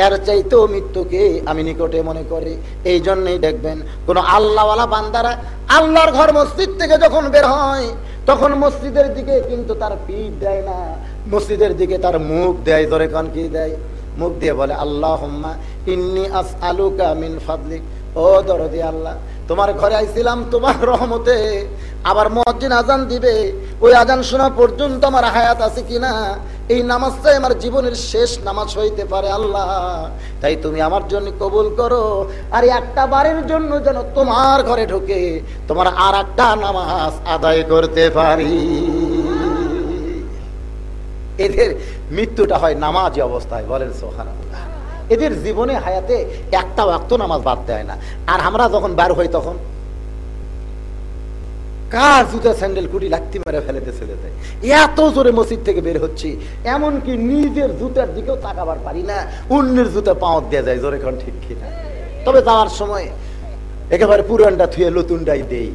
Speaker 1: এর চাইতেও মৃত্যুকে আমি নিকটে মনে করি। এই জন্যই দেখবেন কোন আল্লাহওয়ালা বান্দারা আল্লাহর ঘর মসজিদ থেকে যখন বের হয়, তখন মসজিদের দিকে কিন্তু তার পিঠ দেয় না, মসজিদের দিকে তার মুখ দেয়। ধরে কান কি দেয়? মুখ দিয়ে বলে, আল্লাহুম্মা ইন্নী আসআলুকা মিন ফাদলিক, ও দরদি আল্লাহ, তোমার ঘরে আইছিলাম তোমার রহমতে। আবার মুয়াজ্জিন আজান দিবে, ওই আজান শোনা পর্যন্ত আমার হায়াত আছে কিনা, এই নামাজটাই আমার জীবনের শেষ নামাজ হইতে পারে আল্লাহ, তাই তুমি আমার জন্য কবুল করো। আর একটা বারের জন্য যেন তোমার ঘরে ঢুকে তোমার আর একটা নামাজ আদায় করতে পারি। এদের মৃত্যুটা হয় নামাজি অবস্থায়, বলেন সুবহানাল্লাহ। এদের জীবনে হায়াতে একটা ওয়াক্ত নামাজ বাদ দেয় না। আর আমরা যখন বার হই তখন কার জুতা স্যান্ডেল কুটি লাত্তি মেরে ফেলেতে ছেড়ে দেয়, এত জোরে মসজিদ থেকে বের হচ্ছি, এমনকি নিজের জুতার দিকেও তাকাবার পারি না, অন্যের জুতা পাওয়ার দেয়া যায়। জোরে কোন ঠিক কিনা? তবে যাওয়ার সময় একেবারে পুরানটা থুয়ে নতুনটাই দেই,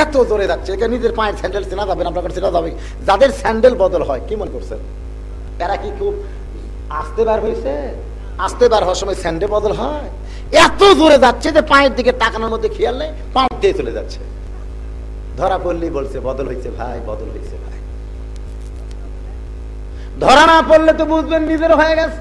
Speaker 1: এত জোরে যাচ্ছে। এখানে নিজের পায়ের স্যান্ডেল চেনা যাবে না, আপনার চেনা যাবে। যাদের স্যান্ডেল বদল হয়, কি মনে করছেন তারা কি খুব আস্তে বার হয়েছে? আস্তে বার হওয়ার সময় স্যান্ডেল বদল হয়? এত জোরে যাচ্ছে যে পায়ের দিকে তাকানোর মধ্যে খেয়াল নেই, পাঁচ দিয়ে চলে যাচ্ছে। ধরা পড়লেই বলছে বদল হয়েছে ভাই, বদল হয়েছে ভাই। ধরা না পড়লে তো বুঝবেন নিজের হয়ে গেছে।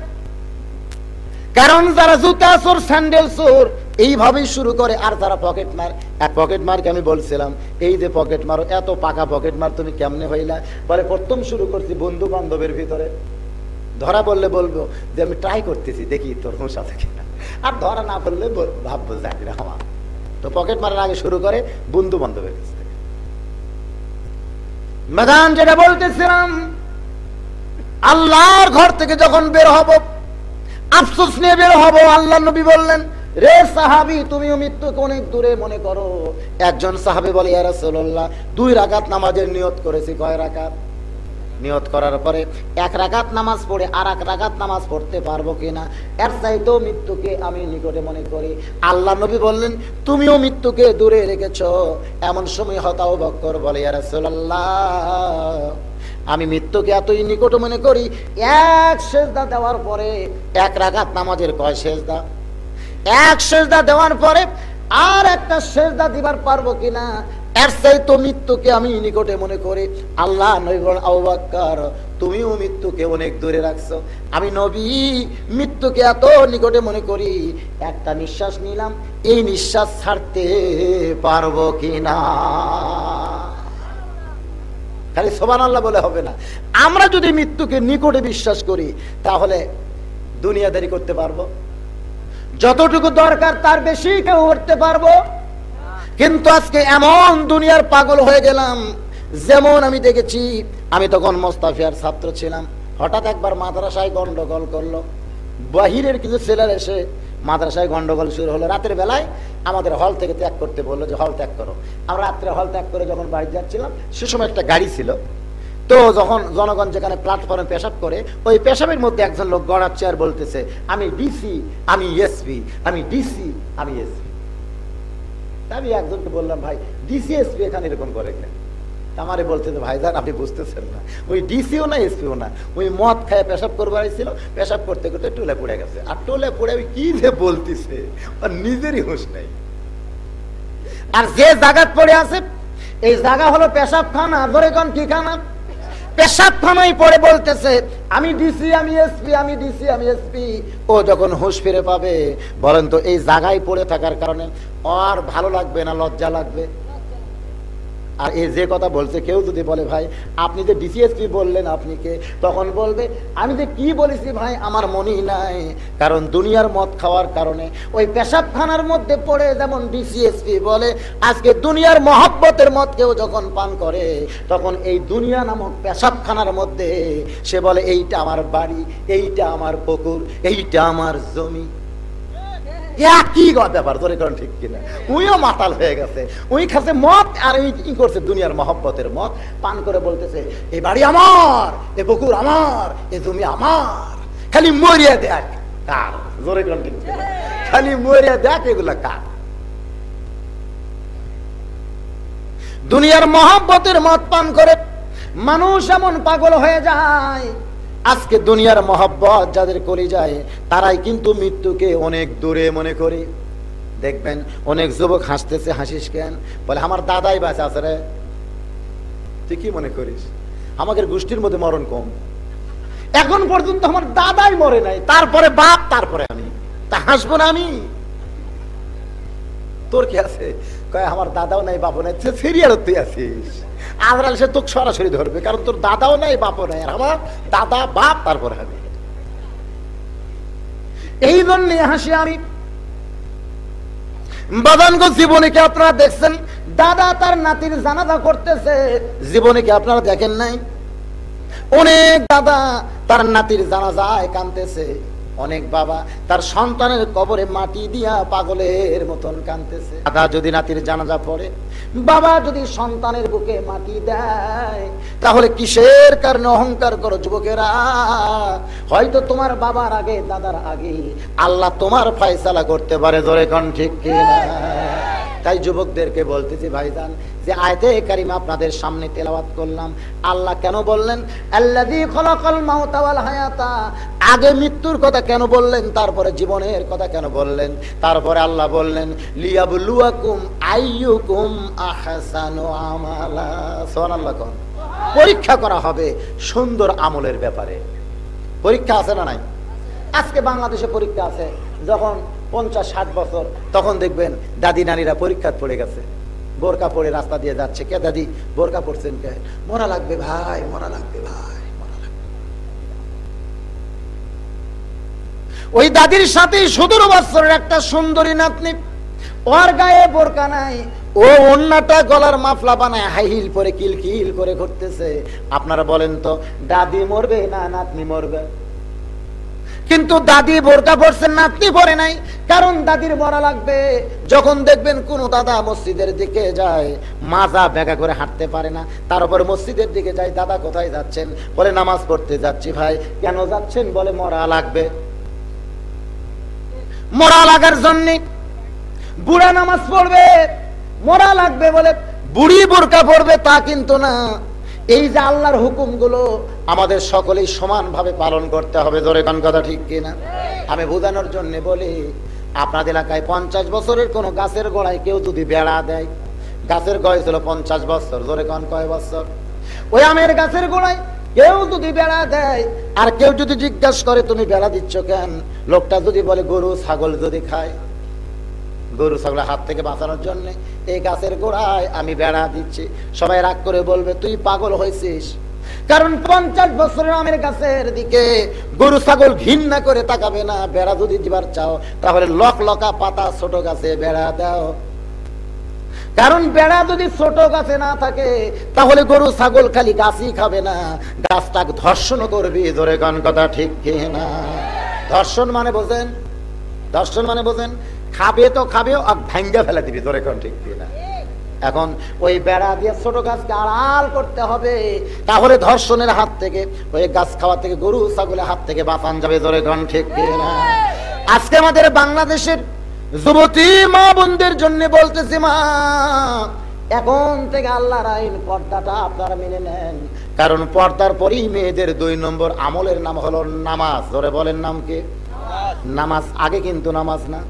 Speaker 1: কারণ যারা জুতা চোর, স্যান্ডেল চোর এইভাবেই শুরু করে। আর যারা পকেট মার, এক পকেট মারকে আমি বলছিলাম, এই যে পকেট মারো, এত পাকা পকেট মার তুমি কেমনে হইলা? বলে প্রথম শুরু করছি বন্ধু বান্ধবের ভিতরে, ধরা বললে বলবো যে আমি ট্রাই করতেছি, দেখি তোর হুঁশ আছে কিনা। আর ধরা না পড়লে ভাববো জানি না আমার। তো পকেট মারার আগে শুরু করে বন্ধু বান্ধবের কাছ থেকে। ম্যাডাম যেটা বলতেছিলাম, আল্লাহর ঘর থেকে যখন বের হব, আফসোস নিয়ে বের হব, আল্লাহ নবী বললেন, রে সাহাবী তুমিও মৃত্যুকে অনেক দূরে মনে করো। একজন সাহাবী বলে, ইয়া রাসূলুল্লাহ, 2 রাকাত নামাজের নিয়ত করেছি। কয় রাকাত? নিয়ত করার পরে 1 রাকাত নামাজ পড়ে আর 1 রাকাত নামাজ পড়তে পারবো কিনা, এর চাইতেও মৃত্যুকে আমি নিকটে মনে করি। আল্লাহ নবী বললেন, তুমিও মৃত্যুকে দূরে রেখেছো। এমন সময় হযরত আবু বকর বলে, ইয়া রাসূলুল্লাহ, আমি মৃত্যুকে এতই নিকট মনে করি, 1 সেজদা দেওয়ার পরে, 1 রাকাত নামাজের কয় সেজদা? 1 সেজদা দেওয়ার পরে আর একটা সেজদা দিবার পারবো কিনা, এর চাইতে মৃত্যুকে আমি নিকটে মনে করি। আল্লাহ নবী বলেন, আবু বকর তুমিও মৃত্যুকে অনেক দূরে রাখছো। আমি নবী মৃত্যুকে এত নিকটে মনে করি, একটা নিঃশ্বাস নিলাম, এই নিঃশ্বাস ছাড়তে পারবো কিনা। খালি সুবহানাল্লাহ বলে হবে না। আমরা যদি মৃত্যুকে নিকটে বিশ্বাস করি, তাহলে দুনিয়াদারি করতে পারবো, যতটুকু দরকার তার বেশি কেউ করতে পারবো। কিন্তু আজকে এমন দুনিয়ার পাগল হয়ে গেলাম, যেমন আমি দেখেছি, আমি তখন মোস্তাফিয়ার ছাত্র ছিলাম, হঠাৎ একবার মাদ্রাসায় গন্ডগোল করলো। বাহিরের কিছু ছেলেরা এসে মাদ্রাসায় গন্ডগোল শুরু হলো। রাতের বেলায় আমাদের হল থেকে ত্যাগ করতে বললো, যে হল ত্যাগ করো। আমরা রাত্রে হল ত্যাগ করে যখন বাড়ি যাচ্ছিলাম, সে সময় একটা গাড়ি ছিল। তো যখন জনগণ যেখানে প্ল্যাটফর্মে পেশাব করে, ওই পেশাবের মধ্যে একজন লোক গড়াচ্ছে আর বলতেছে, আমি ডিসি, আমি এসপি, আমি ডিসি, আমি এসপি। আমি একজনকে বললাম, ভাই ডিসি এসপি এখানে এরকম করে কেন? আমারে বলতেছে, ভাইজান আপনি বুঝতেছেন না, ওই ডিসিও না এসপিও না, ওই মদ খায় পেশাব করবার ছিল, পেশাব করতে করতে টোলে পড়ে গেছে। আর টোলে পড়ে ওই কি যে বলতেছে, আর নিজেরই হুঁশ নাই। আর যে জায়গা পড়ে আছে, এই জায়গা হলো পেশাবখানা। ধরে কোন কি খানা? পেশাবখানায় পড়ে বলতেছে, আমি ডিসি, আমি এসপি, আমি ডিসি, আমি এসপি। ও যখন হুঁশ ফিরে পাবে, বলেন তো এই জায়গায় পড়ে থাকার কারণে আর ভালো লাগবে না লজ্জা লাগবে? আর এই যে কথা বলছে, কেউ যদি বলে, ভাই আপনি যে ডিসিএসপি বললেন, আপনি কে? তখন বলবে, আমি যে কি বলেছি ভাই আমার মনেই নাই। কারণ দুনিয়ার মদ খাওয়ার কারণে ওই পেশাবখানার মধ্যে পড়ে যেমন ডিসিএসপি বলে, আজকে দুনিয়ার মহব্বতের মদ কেউ যখন পান করে, তখন এই দুনিয়া নামক পেশাবখানার মধ্যে সে বলে, এইটা আমার বাড়ি, এইটা আমার পুকুর, এইটা আমার জমি। একই ব্যাপার, তোর কারণ ঠিক কিনা? উইও মাতাল হয়ে গেছে, উই খাচ্ছে মদ আর উই কি করছে দুনিয়ার মহব্বতের মদ পান করে বলতেছে এই বাড়ি আমার, এ পুকুর আমার, এ জমি আমার, খালি মরিয়া দেখ কার। জোরে কারণ ঠিক কিনা? খালি মরিয়া দেখ এগুলা কার। দুনিয়ার মহব্বতের মদ পান করে মানুষ এমন পাগল হয়ে যায়। আজকে দুনিয়ার মহব্বত যাদের করে যায় তারাই কিন্তু মৃত্যুকে অনেক দূরে মনে করে। দেখবেন অনেক যুবক হাসতেছে, হাসিস কেন? বলে আমার দাদাই বাঁচা আছে রে। তুই কি মনে করিস আমাদের গোষ্ঠীর মধ্যে মরণ কম? এখন পর্যন্ত আমার দাদাই মরে নাই, তারপরে বাপ, তারপরে আমি, তা হাসবো না আমি? তোর কি আছে? কয় আমার দাদাও নাই বাপও নাই। সিরিয়াল তুই আছিস, আজরাইল সে তোকে সরাসরি ধরবে, কারণ তোর দাদাও নাই বাপও নাই, আর আমার দাদা বাপ তারপরে আমি। এই জন্য হাসি আমি। বাদানগো জীবনে কি আপনারা দেখছেন দাদা তার নাতির জানাজা করতেছে? জীবনে কি আপনারা দেখেন নাই? অনেক দাদা তার নাতির জানাজায় কাঁদতেছে, অনেক বাবা তার সন্তানের কবরে মাটি দিয়া পাগলের মতন কাঁদতেছে। দাদা যদি নাতির জানাজা পড়ে, বাবা যদি সন্তানের বুকে মাটি দেয়, তাহলে কিসের কারণে অহংকার করো যুবকেরা? হয়তো তোমার বাবার আগে, দাদার আগে আল্লাহ তোমার ফয়সালা করতে পারে। জোরে কোন ঠিক কিনা? তাই যুবকদেরকে বলতেছি ভাইজান, যে আয়াতে কারিমা আপনাদের সামনে তেলাওয়াত করলাম, আল্লাহ কেন বললেন আল্লাযী খলাকাল মাউতা ওয়াল হায়াতা? আগে মৃত্যুর কথা কেন বললেন, তারপরে জীবনের কথা কেন বললেন? তারপরে আল্লাহ বললেন লিয়াবলুয়াকুম আইয়ুকুম আহসানু আমালা। সুবহানাল্লাহ। কোন পরীক্ষা করা হবে সুন্দর আমলের ব্যাপারে। পরীক্ষা আছে না নাই? আজকে বাংলাদেশে পরীক্ষা আছে। যখন 50-60 বছর, তখন দেখবেন দাদি নানিরা পরীক্ষা পড়ে গেছে, বোরকা পরে রাস্তা দিয়ে যাচ্ছে। কে দাদি বোরকা পড়ছেন? কে? মরা লাগবে ভাই, মরা লাগবে ভাই, মরা লাগবে। ওই দাদির সাথে 17 বছরের একটা সুন্দরী নাতনি, ওর গায়ে বোরকা নাই, ও ওন্নাটা গলার মাফলা বানায় হাই হিল পরে কিলকিল করে ঘুরতেছে। আপনারা বলেন তো দাদি মরবে না নাতনি মরবে? কিন্তু দাদি বোরকা পরছেন, নাতনি পরে নাই, কারণ দাদির মরা লাগবে। যখন দেখবেন কোন দাদা মসজিদের দিকে যায়, মাজা ব্যাগা করে হাঁটতে পারে না, তার উপর মসজিদের দিকে যায়, দাদা কোথায় যাচ্ছেন? বলে নামাজ পড়তে যাচ্ছি। ভাই কেন যাচ্ছেন? বলে মরা লাগবে। মরা লাগার জন্য বুড়া নামাজ পড়বে, মরা লাগবে বলে বুড়ি বোরকা পড়বে তা কিন্তু না। এই যে আল্লাহর হুকুমগুলো আমাদের সকলেই সমানভাবে পালন করতে হবে। জোরে কোন কথা ঠিক কিনা? আমি বোঝানোর জন্য বলি, আপনাদের এলাকায় 50 বছরের কোন গাছের গোড়ায় কেউ যদি বেড়া দেয়, গাছের বয়স হলো 50 বছর, জোরে কোন কয় বছর? ওই আমের গাছের গোড়ায় কেউ যদি বেড়া দেয়, আর কেউ যদি জিজ্ঞাসা করে তুমি বেড়া দিচ্ছ কেন, লোকটা যদি বলে গরু ছাগল যদি খায়, গরু ছাগলের হাত থেকে বাঁচানোর জন্য এই গাছের গোড়ায় আমি বেড়া দিচ্ছি, সবাই রাগ করে বলবে তুই পাগল হয়েছিস। কারণ 50 বছরের আমের গাছের দিকে গরু ছাগল ঘৃণা করে তাকাবে না। বেড়া যদি দিবার চাও তাহলে লক লকা পাতা ছোট গাছে বেড়া দাও, কারণ বেড়া যদি ছোট গাছে না থাকে তাহলে গরু ছাগল খালি গাছই খাবে না, গাছটাকে ধর্ষণ করবি। ধরে কোন কথা ঠিক কিনা? ধর্ষণ মানে বোঝেন? ধর্ষণ মানে বোঝেন? খাবে তো খাবে, আর ভাঙ্গা ফেলে দিবি। ধরে কোন ঠিক কিনা? এখন ওই বেড়া দিয়ে ছোট গাছকে আড়াল করতে হবে, তাহলে ধর্ষণের হাত থেকে, ওই গাছ খাওয়া থেকে, গরু ছাগলের হাত থেকে বাঁচান যাবে। ধরে কোন ঠিক কিনা? আজকে আমাদের বাংলাদেশের যুবতী মা বোনদের জন্য বলতেছি, মা এখন থেকে আল্লাহর আইন পর্দাটা আপনারা মেনে নেন, কারণ পর্দার পরেই মেয়েদের 2 নম্বর আমলের নাম হলো নামাজ। ধরে বলেন নাম কি? নামাজ। আগে কিন্তু নামাজ না।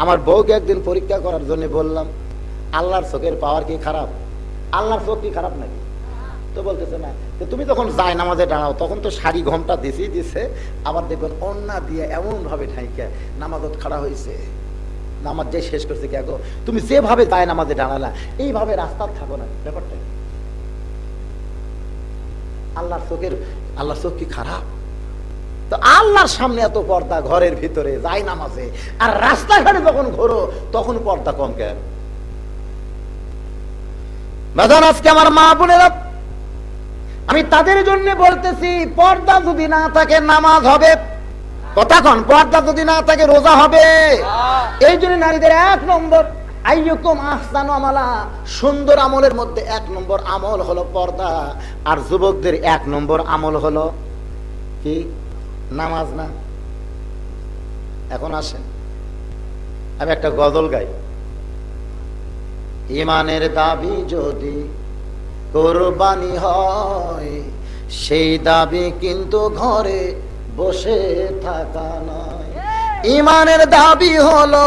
Speaker 1: আমার বউকে একদিন পরীক্ষা করার জন্য বললাম আল্লাহর চোখের পাওয়ার কি খারাপ? আল্লাহর চোখ কি খারাপ নাকি? তো বলতেছে না। তুমি তখন যায় নামাজে দাঁড়াও, তখন তো শাড়ি ঘোমটা দিছেই দিছে, আবার দেখবেন অন্যা দিয়ে এমন ভাবে ঠাইকে নামাজত খাড়া হয়েছে, নামাজ যে শেষ করছে। কে গো তুমি যেভাবে যায় নামাজে দাঁড়ালা এইভাবে রাস্তার থাকো না। ব্যাপারটা আল্লাহর চোখ কি খারাপ? তো আল্লাহর সামনে এত পর্দা, ঘরের ভিতরে যাই নামাজে, আর রাস্তাঘাটে যখন ঘোরো তখন পর্দা কম কেন? বাজান আজকে আমার মা বোনেরা, আমি তাদের জন্য বলতেছি, পর্দা যদি না থাকে নামাজ হবে কতক্ষণ পর্দা যদি না থাকে রোজা হবে। এই জন্য নারীদের 1 নম্বর আইয়ুকুম আহসানু আমালা, সুন্দর আমলের মধ্যে 1 নম্বর আমল হলো পর্দা। আর যুবকদের 1 নম্বর আমল হলো কি? নামাজ না। এখন আসেন আমি একটা গজল গাই। ইমানের দাবি যদি কোরবানি হয়, সেই দাবি কিন্তু ঘরে বসে থাকা নয়। ইমানের দাবি হলো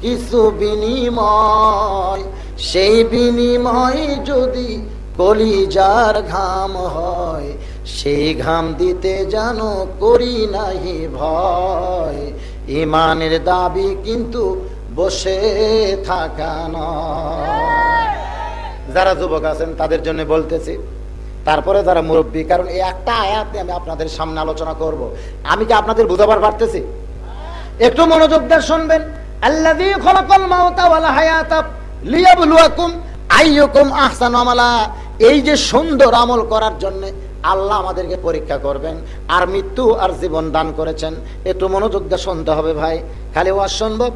Speaker 1: কিছু বিনিময়, সেই বিনিময় যদি কলিজার ঘাম হয়, সেই ঘাম দিতে জানো করি নাহি ভয়। ইমানের দাবি কিন্তু বসে থাকা নয়। যারা যুবক আছেন তাদের জন্য বলতেছি, তারপরে যারা মুরব্বী, কারণ এই একটা আয়াতে আমি আপনাদের সামনে আলোচনা করব। আমি কি আপনাদের বুঝাবার পারতেছি? একটু মনোযোগ দিয়ে শুনবেন। আল্লাযী খালাকাল মাউতা ওয়াল হায়াতা লিয়াবলুয়াকুম আইয়ুকুম আহসানু আমালা। এই যে সুন্দর আমল করার জন্য আল্লাহ আমাদেরকে পরীক্ষা করবেন, আর মৃত্যু আর জীবন দান করেছেন। একটু মনোযোগ দিয়ে শুনতে হবে ভাই, খালি ওয়াজ শুনবো।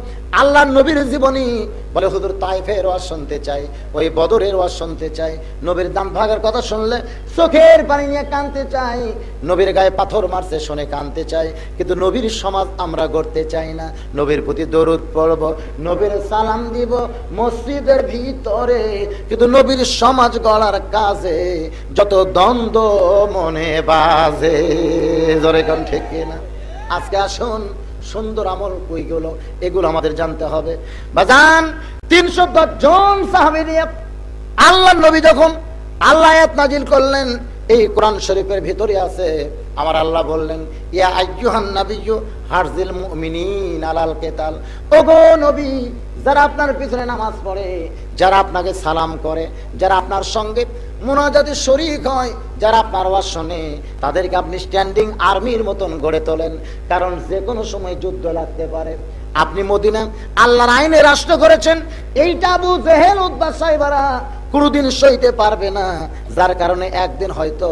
Speaker 1: আল্লাহর নবীর জীবনী বলে, হুজুর তাইফের ওয়াজ শুনতে চাই, ওই বদরের ওয়াজ শুনতে চাই, নবীর দাম ভাগের কথা শুনলে চোখের পানি নিয়ে কাঁদতে চাই, নবীর গায়ে পাথর মারছে শুনে কাঁদতে চাই। কিন্তু নবীর সমাজ আমরা গড়তে চাই না। নবীর প্রতি দরুদ পড়ব, নবীর সালাম দিব মসজিদের ভিতরে, কিন্তু নবীর সমাজ গড়ার কাজে যত দ্বন্দ্ব মনে বাজে। জোরে কোন ঠিক না? আজকে আসুন সুন্দর আমল কই গেল, এগুলো আমাদের জানতে হবে। বাজান 310 জন সাহাবী নিয়ে আল্লাহ নবী যখন আল্লাহ আয়াত নাজিল করলেন, এই কোরআন শরীফের ভিতরে আছে, আমার আল্লাহ বললেন, ইয়া আইয়ুহান নাবিয়্যু হারজিল মুমিনিন আলাল কিতাল। ওগো নবী, যারা আপনার পিছনে নামাজ পড়ে, যারা আপনাকে সালাম করে, যারা আপনার সঙ্গে মুনাজাতে শরীক হয়, যারা আপনার ওয়াজ শুনে, তাদেরকে আপনি স্ট্যান্ডিং আর্মির মতন গড়ে তোলেন। কারণ যে কোনো সময় যুদ্ধ লাগতে পারে। আপনি মদিনা আল্লাহর আইনে রাষ্ট্র করেছেন, এইটা আবু জেহেল উতবা সাইবারা কোনোদিন সইতে পারবে না। যার কারণে একদিন হয়তো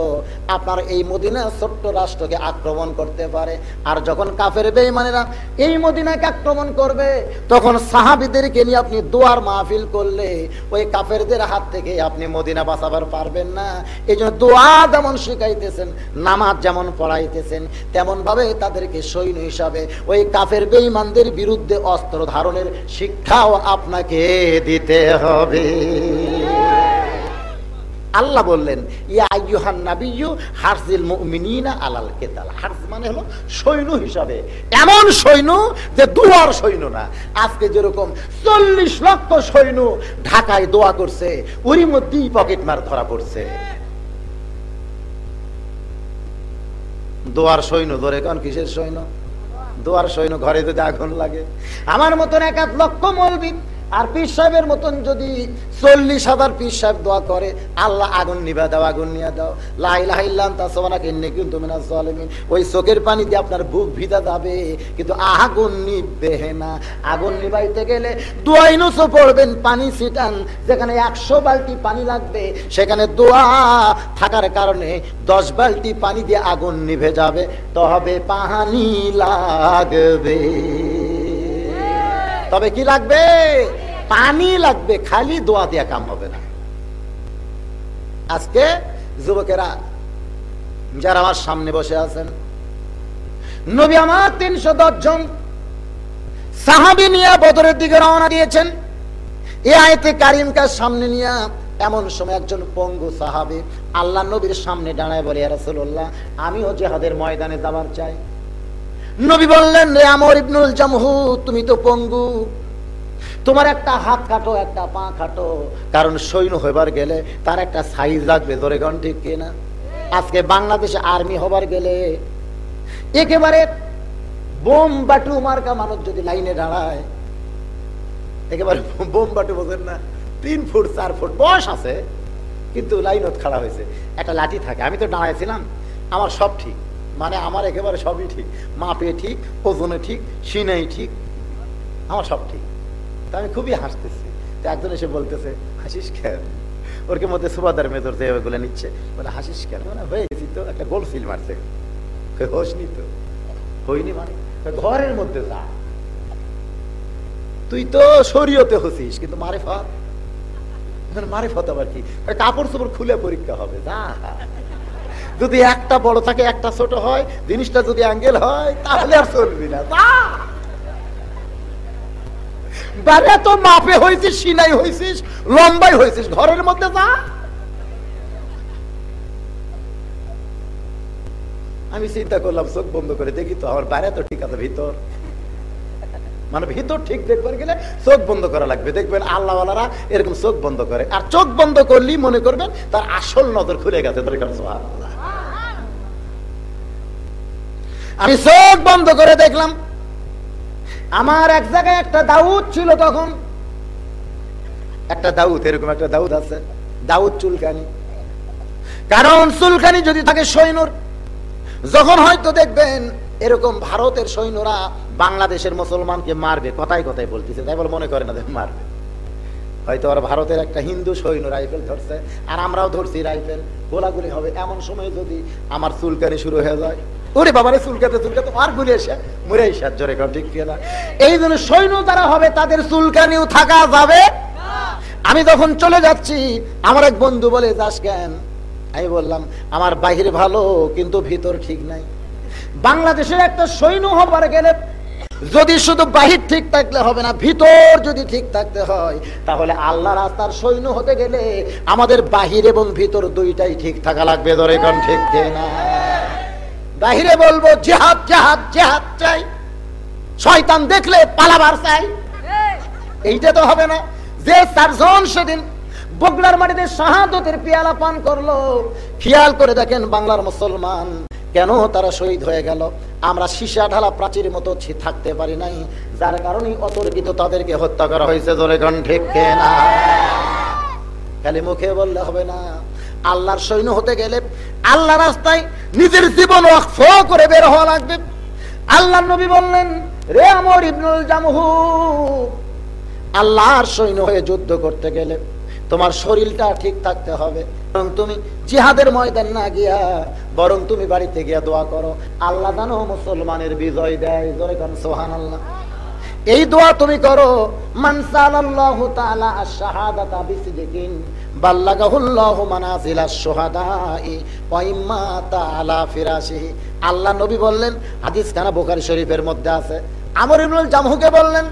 Speaker 1: আপনার এই মদিনা ছোট্ট রাষ্ট্রকে আক্রমণ করতে পারে। আর যখন কাফের বেঈমানেরা এই মদিনাকে আক্রমণ করবে, তখন সাহাবীদেরকে নিয়ে আপনি দোয়ার মাহফিল করলে ওই কাফেরদের হাত থেকে আপনি মদিনা বাঁচাবার পারবেন না। এই জন্য দোয়া যেমন শিখাইতেছেন, নামাজ যেমন পড়াইতেছেন, তেমন ভাবে তাদেরকে সৈন্য হিসাবে ওই কাফের বেঈমানদের বিরুদ্ধে অস্ত্র ধারণের শিক্ষাও আপনাকে দিতে হবে। আল্লাহ বললেন, ইয়া আইয়ুহান নাবিয়্যু হারজিল মুমিনিনা আলাল কিতাল। হারজ মানে হলো সৈন্য হিসাবে, এমন সৈন্য যে দুয়ার সৈন্য না। আজকে যেরকম 40 লক্ষ সৈন্য ঢাকায় দোয়া করছে, ওরই মধ্যেই পকেট মার ধরা পড়ছে। দোয়ার সৈন্য ধরে কোন কিসের সৈন্য? দোয়ার সৈন্য। ঘরে যদি আগুন লাগে, আমার মতন 1 লক্ষ মৌলবী আর পীর সাহেবের মতন যদি 40,000 পীর সাহেব দোয়া করে, আল্লাহ আগুন নিভা দাও, আগুন নিয়ে দাও, লা ইলাহা ইল্লা আনতা সুবহানাকা ইন্নী কুনতু মিনাজ জালিমিন। ওই চোখের পানি দিয়ে আপনার বুক ভিজা যাবে, কিন্তু আগুন নিভবে না। আগুন নিভাইতে গেলে দোয়া ইউনুস পড়বেন, পানি ছিটান। যেখানে 100 বালতি পানি লাগবে, সেখানে দোয়া থাকার কারণে 10 বালতি পানি দিয়ে আগুন নিভে যাবে। তবে পানি লাগবে, তবে কি লাগবে? পানি লাগবে। খালি দোয়া দিয়া কাম হবে না। আজকে যুবকেরা যারা আমার সামনে বসে আছেন, নবী আমার 310 জন সাহাবী নিয়ে বদরের দিকে রওনা দিয়েছেন। এই আয়াতে কারিমকে সামনে নিয়ে এমন সময় একজন পঙ্গু সাহাবী আল্লাহ নবীর সামনে দাঁড়ায় বলে, ইয়া রাসূলুল্লাহ, আমিও জিহাদের ময়দানে যাবার চাই। নবী বললেন, রে আমর ইবনুল জামহু, তুমি তো পঙ্গু, তোমার একটা হাত কাটো, একটা পা কাটো। কারণ সৈন্য হইবার গেলে তার একটা সাইজ লাগবে। ধরে গণ ঠিক কিনা? আজকে বাংলাদেশে আর্মি হবার গেলে একেবারে বোম বাটু মার্কা মানুষ যদি লাইনে দাঁড়ায়, একেবারে বোম বাটু বোঝেন না, 3 ফুট 4 ফুট বয়স আছে, কিন্তু লাইনত খাড়া হয়েছে, একটা লাঠি থাকে। আমি তো দাঁড়াইছিলাম, আমার সব ঠিক, মানে আমার একেবারে সবই ঠিক, মাপে ঠিক, ওজনে ঠিক, সিনাই ঠিক, আমার সব ঠিক। তা আমি খুবই হাসতেছি। তো একজন এসে বলতেছে, হাসিস কেন? ওর কে মধ্যে সুবাদার মেজর যে ওগুলো নিচ্ছে, বলে হাসিস কেন? মানে হয়ে গেছি তো, একটা গোল ফিল মারছে। হোস নি তো? হইনি মানে ঘরের মধ্যে যা, তুই তো শরীয়তে হসিস কিন্তু মারিফত, মারিফত আবার কি? কাপড় চোপড় খুলে পরীক্ষা হবে, যা। যদি একটা বড় থাকে একটা ছোট হয়, জিনিসটা যদি অ্যাঙ্গেল হয় তাহলে আর চলবি না, যা। বারে তো মাপে হয়েছিস, সিনাই হয়েছিস, লম্বাই হয়েছিস, ঘরের মধ্যে যা। আমি চিন্তা করলাম চোখ বন্ধ করে দেখি তো আমার বাইরে তো ঠিক আছে, ভিতর মানে ভিতর ঠিক দেখবার গেলে চোখ বন্ধ করা লাগবে। দেখবেন আল্লাহওয়ালারা এরকম চোখ বন্ধ করে, আর চোখ বন্ধ করলেই মনে করবেন তার আসল নজর খুলে গেছে। আমি চোখ বন্ধ করে দেখলাম আমার এক জায়গায় একটা দাউদ ছিল, তখন একটা দাউদ, এরকম একটা দাউদ আছে, দাউদ চুলকানি। কারণ চুলকানি যদি থাকে সৈন্যর, যখন হয়তো দেখবেন এরকম ভারতের সৈন্যরা বাংলাদেশের মুসলমানকে মারবে, কথায় কথায় বলতেছে, তাই বলে মনে করে না মারবে। হয়তো আর ভারতের একটা হিন্দু সৈন্য রাইফেল ধরছে আর আমরাও ধরছি রাইফেল, গোলাগুলি হবে। এমন সময় যদি আমার চুলকানি শুরু হয়ে যায়, ওরে বাবারে চুলকাতে চুলকাতে আর গুলি এসে মরে এসে জোরে কর, ঠিক কিনা? এই জন্য সৈন্য যারা হবে তাদের চুলকানিও থাকা যাবে। আমি যখন চলে যাচ্ছি আমার এক বন্ধু বলে, যাস কেন? আমি বললাম আমার বাহির ভালো কিন্তু ভিতর ঠিক নাই। বাংলাদেশের একটা সৈন্য হবার গেলে যদি শুধু বাহির ঠিক থাকলে হবে না, ভিতর যদি ঠিক থাকতে হয়, তাহলে আল্লাহ রাস্তার সৈন্য হতে গেলে আমাদের বাহির এবং ভিতর দুইটাই ঠিক থাকা লাগবে। ধরে কোন ঠিক না? বাহিরে বলবো জিহাদ জিহাদ জিহাদ চাই, শয়তান দেখলে পালাবার চাই, এইটা তো হবে না। যে চারজন সেদিন বগলার মাটিতে শাহাদতের পেয়ালা পান করলো, খেয়াল করে দেখেন বাংলার মুসলমান কেন তারা শহীদ হয়ে গেল? আমরা সীসা ঢালা প্রাচীর মতো থাকতে পারি নাই, যার কারণে অতর্কিত তাদেরকে হত্যা করা হয়েছে। জোরে কোন ঠিক না? খালি মুখে বললে হবে না। আল্লাহর সৈন্য হতে গেলে আল্লাহ রাস্তায় নিজের জীবন ওয়াকফ করে বের হওয়া লাগবে। আল্লাহর নবী বললেন, রে আমর ইবনুল জামহু, আল্লাহর সৈন্য হয়ে যুদ্ধ করতে গেলে তোমার শরীরটা ঠিক থাকতে হবে। বরং তুমি জিহাদের ময়দান না গিয়া বরং তুমি বাড়িতে গিয়া দোয়া করো, আল্লাহ জানো মুসলমানের বিজয় দেয়। জোরে কোন সুবহানাল্লাহ। এই দোয়া তুমি করো, মান সাল্লাল্লাহু তাআলা আশ-শাহাদাতা বিসিদিকিন বাল্লাগাহুল্লাহু মানাজিলাশ শুহাদাই ওয়া ইম্মা তাআলা ফিরাশিহি। আল্লাহ নবী বললেন, হাদিস খানা বুখারী শরীফের মধ্যে আছে, আমর ইবনুল জামহুকে বললেন,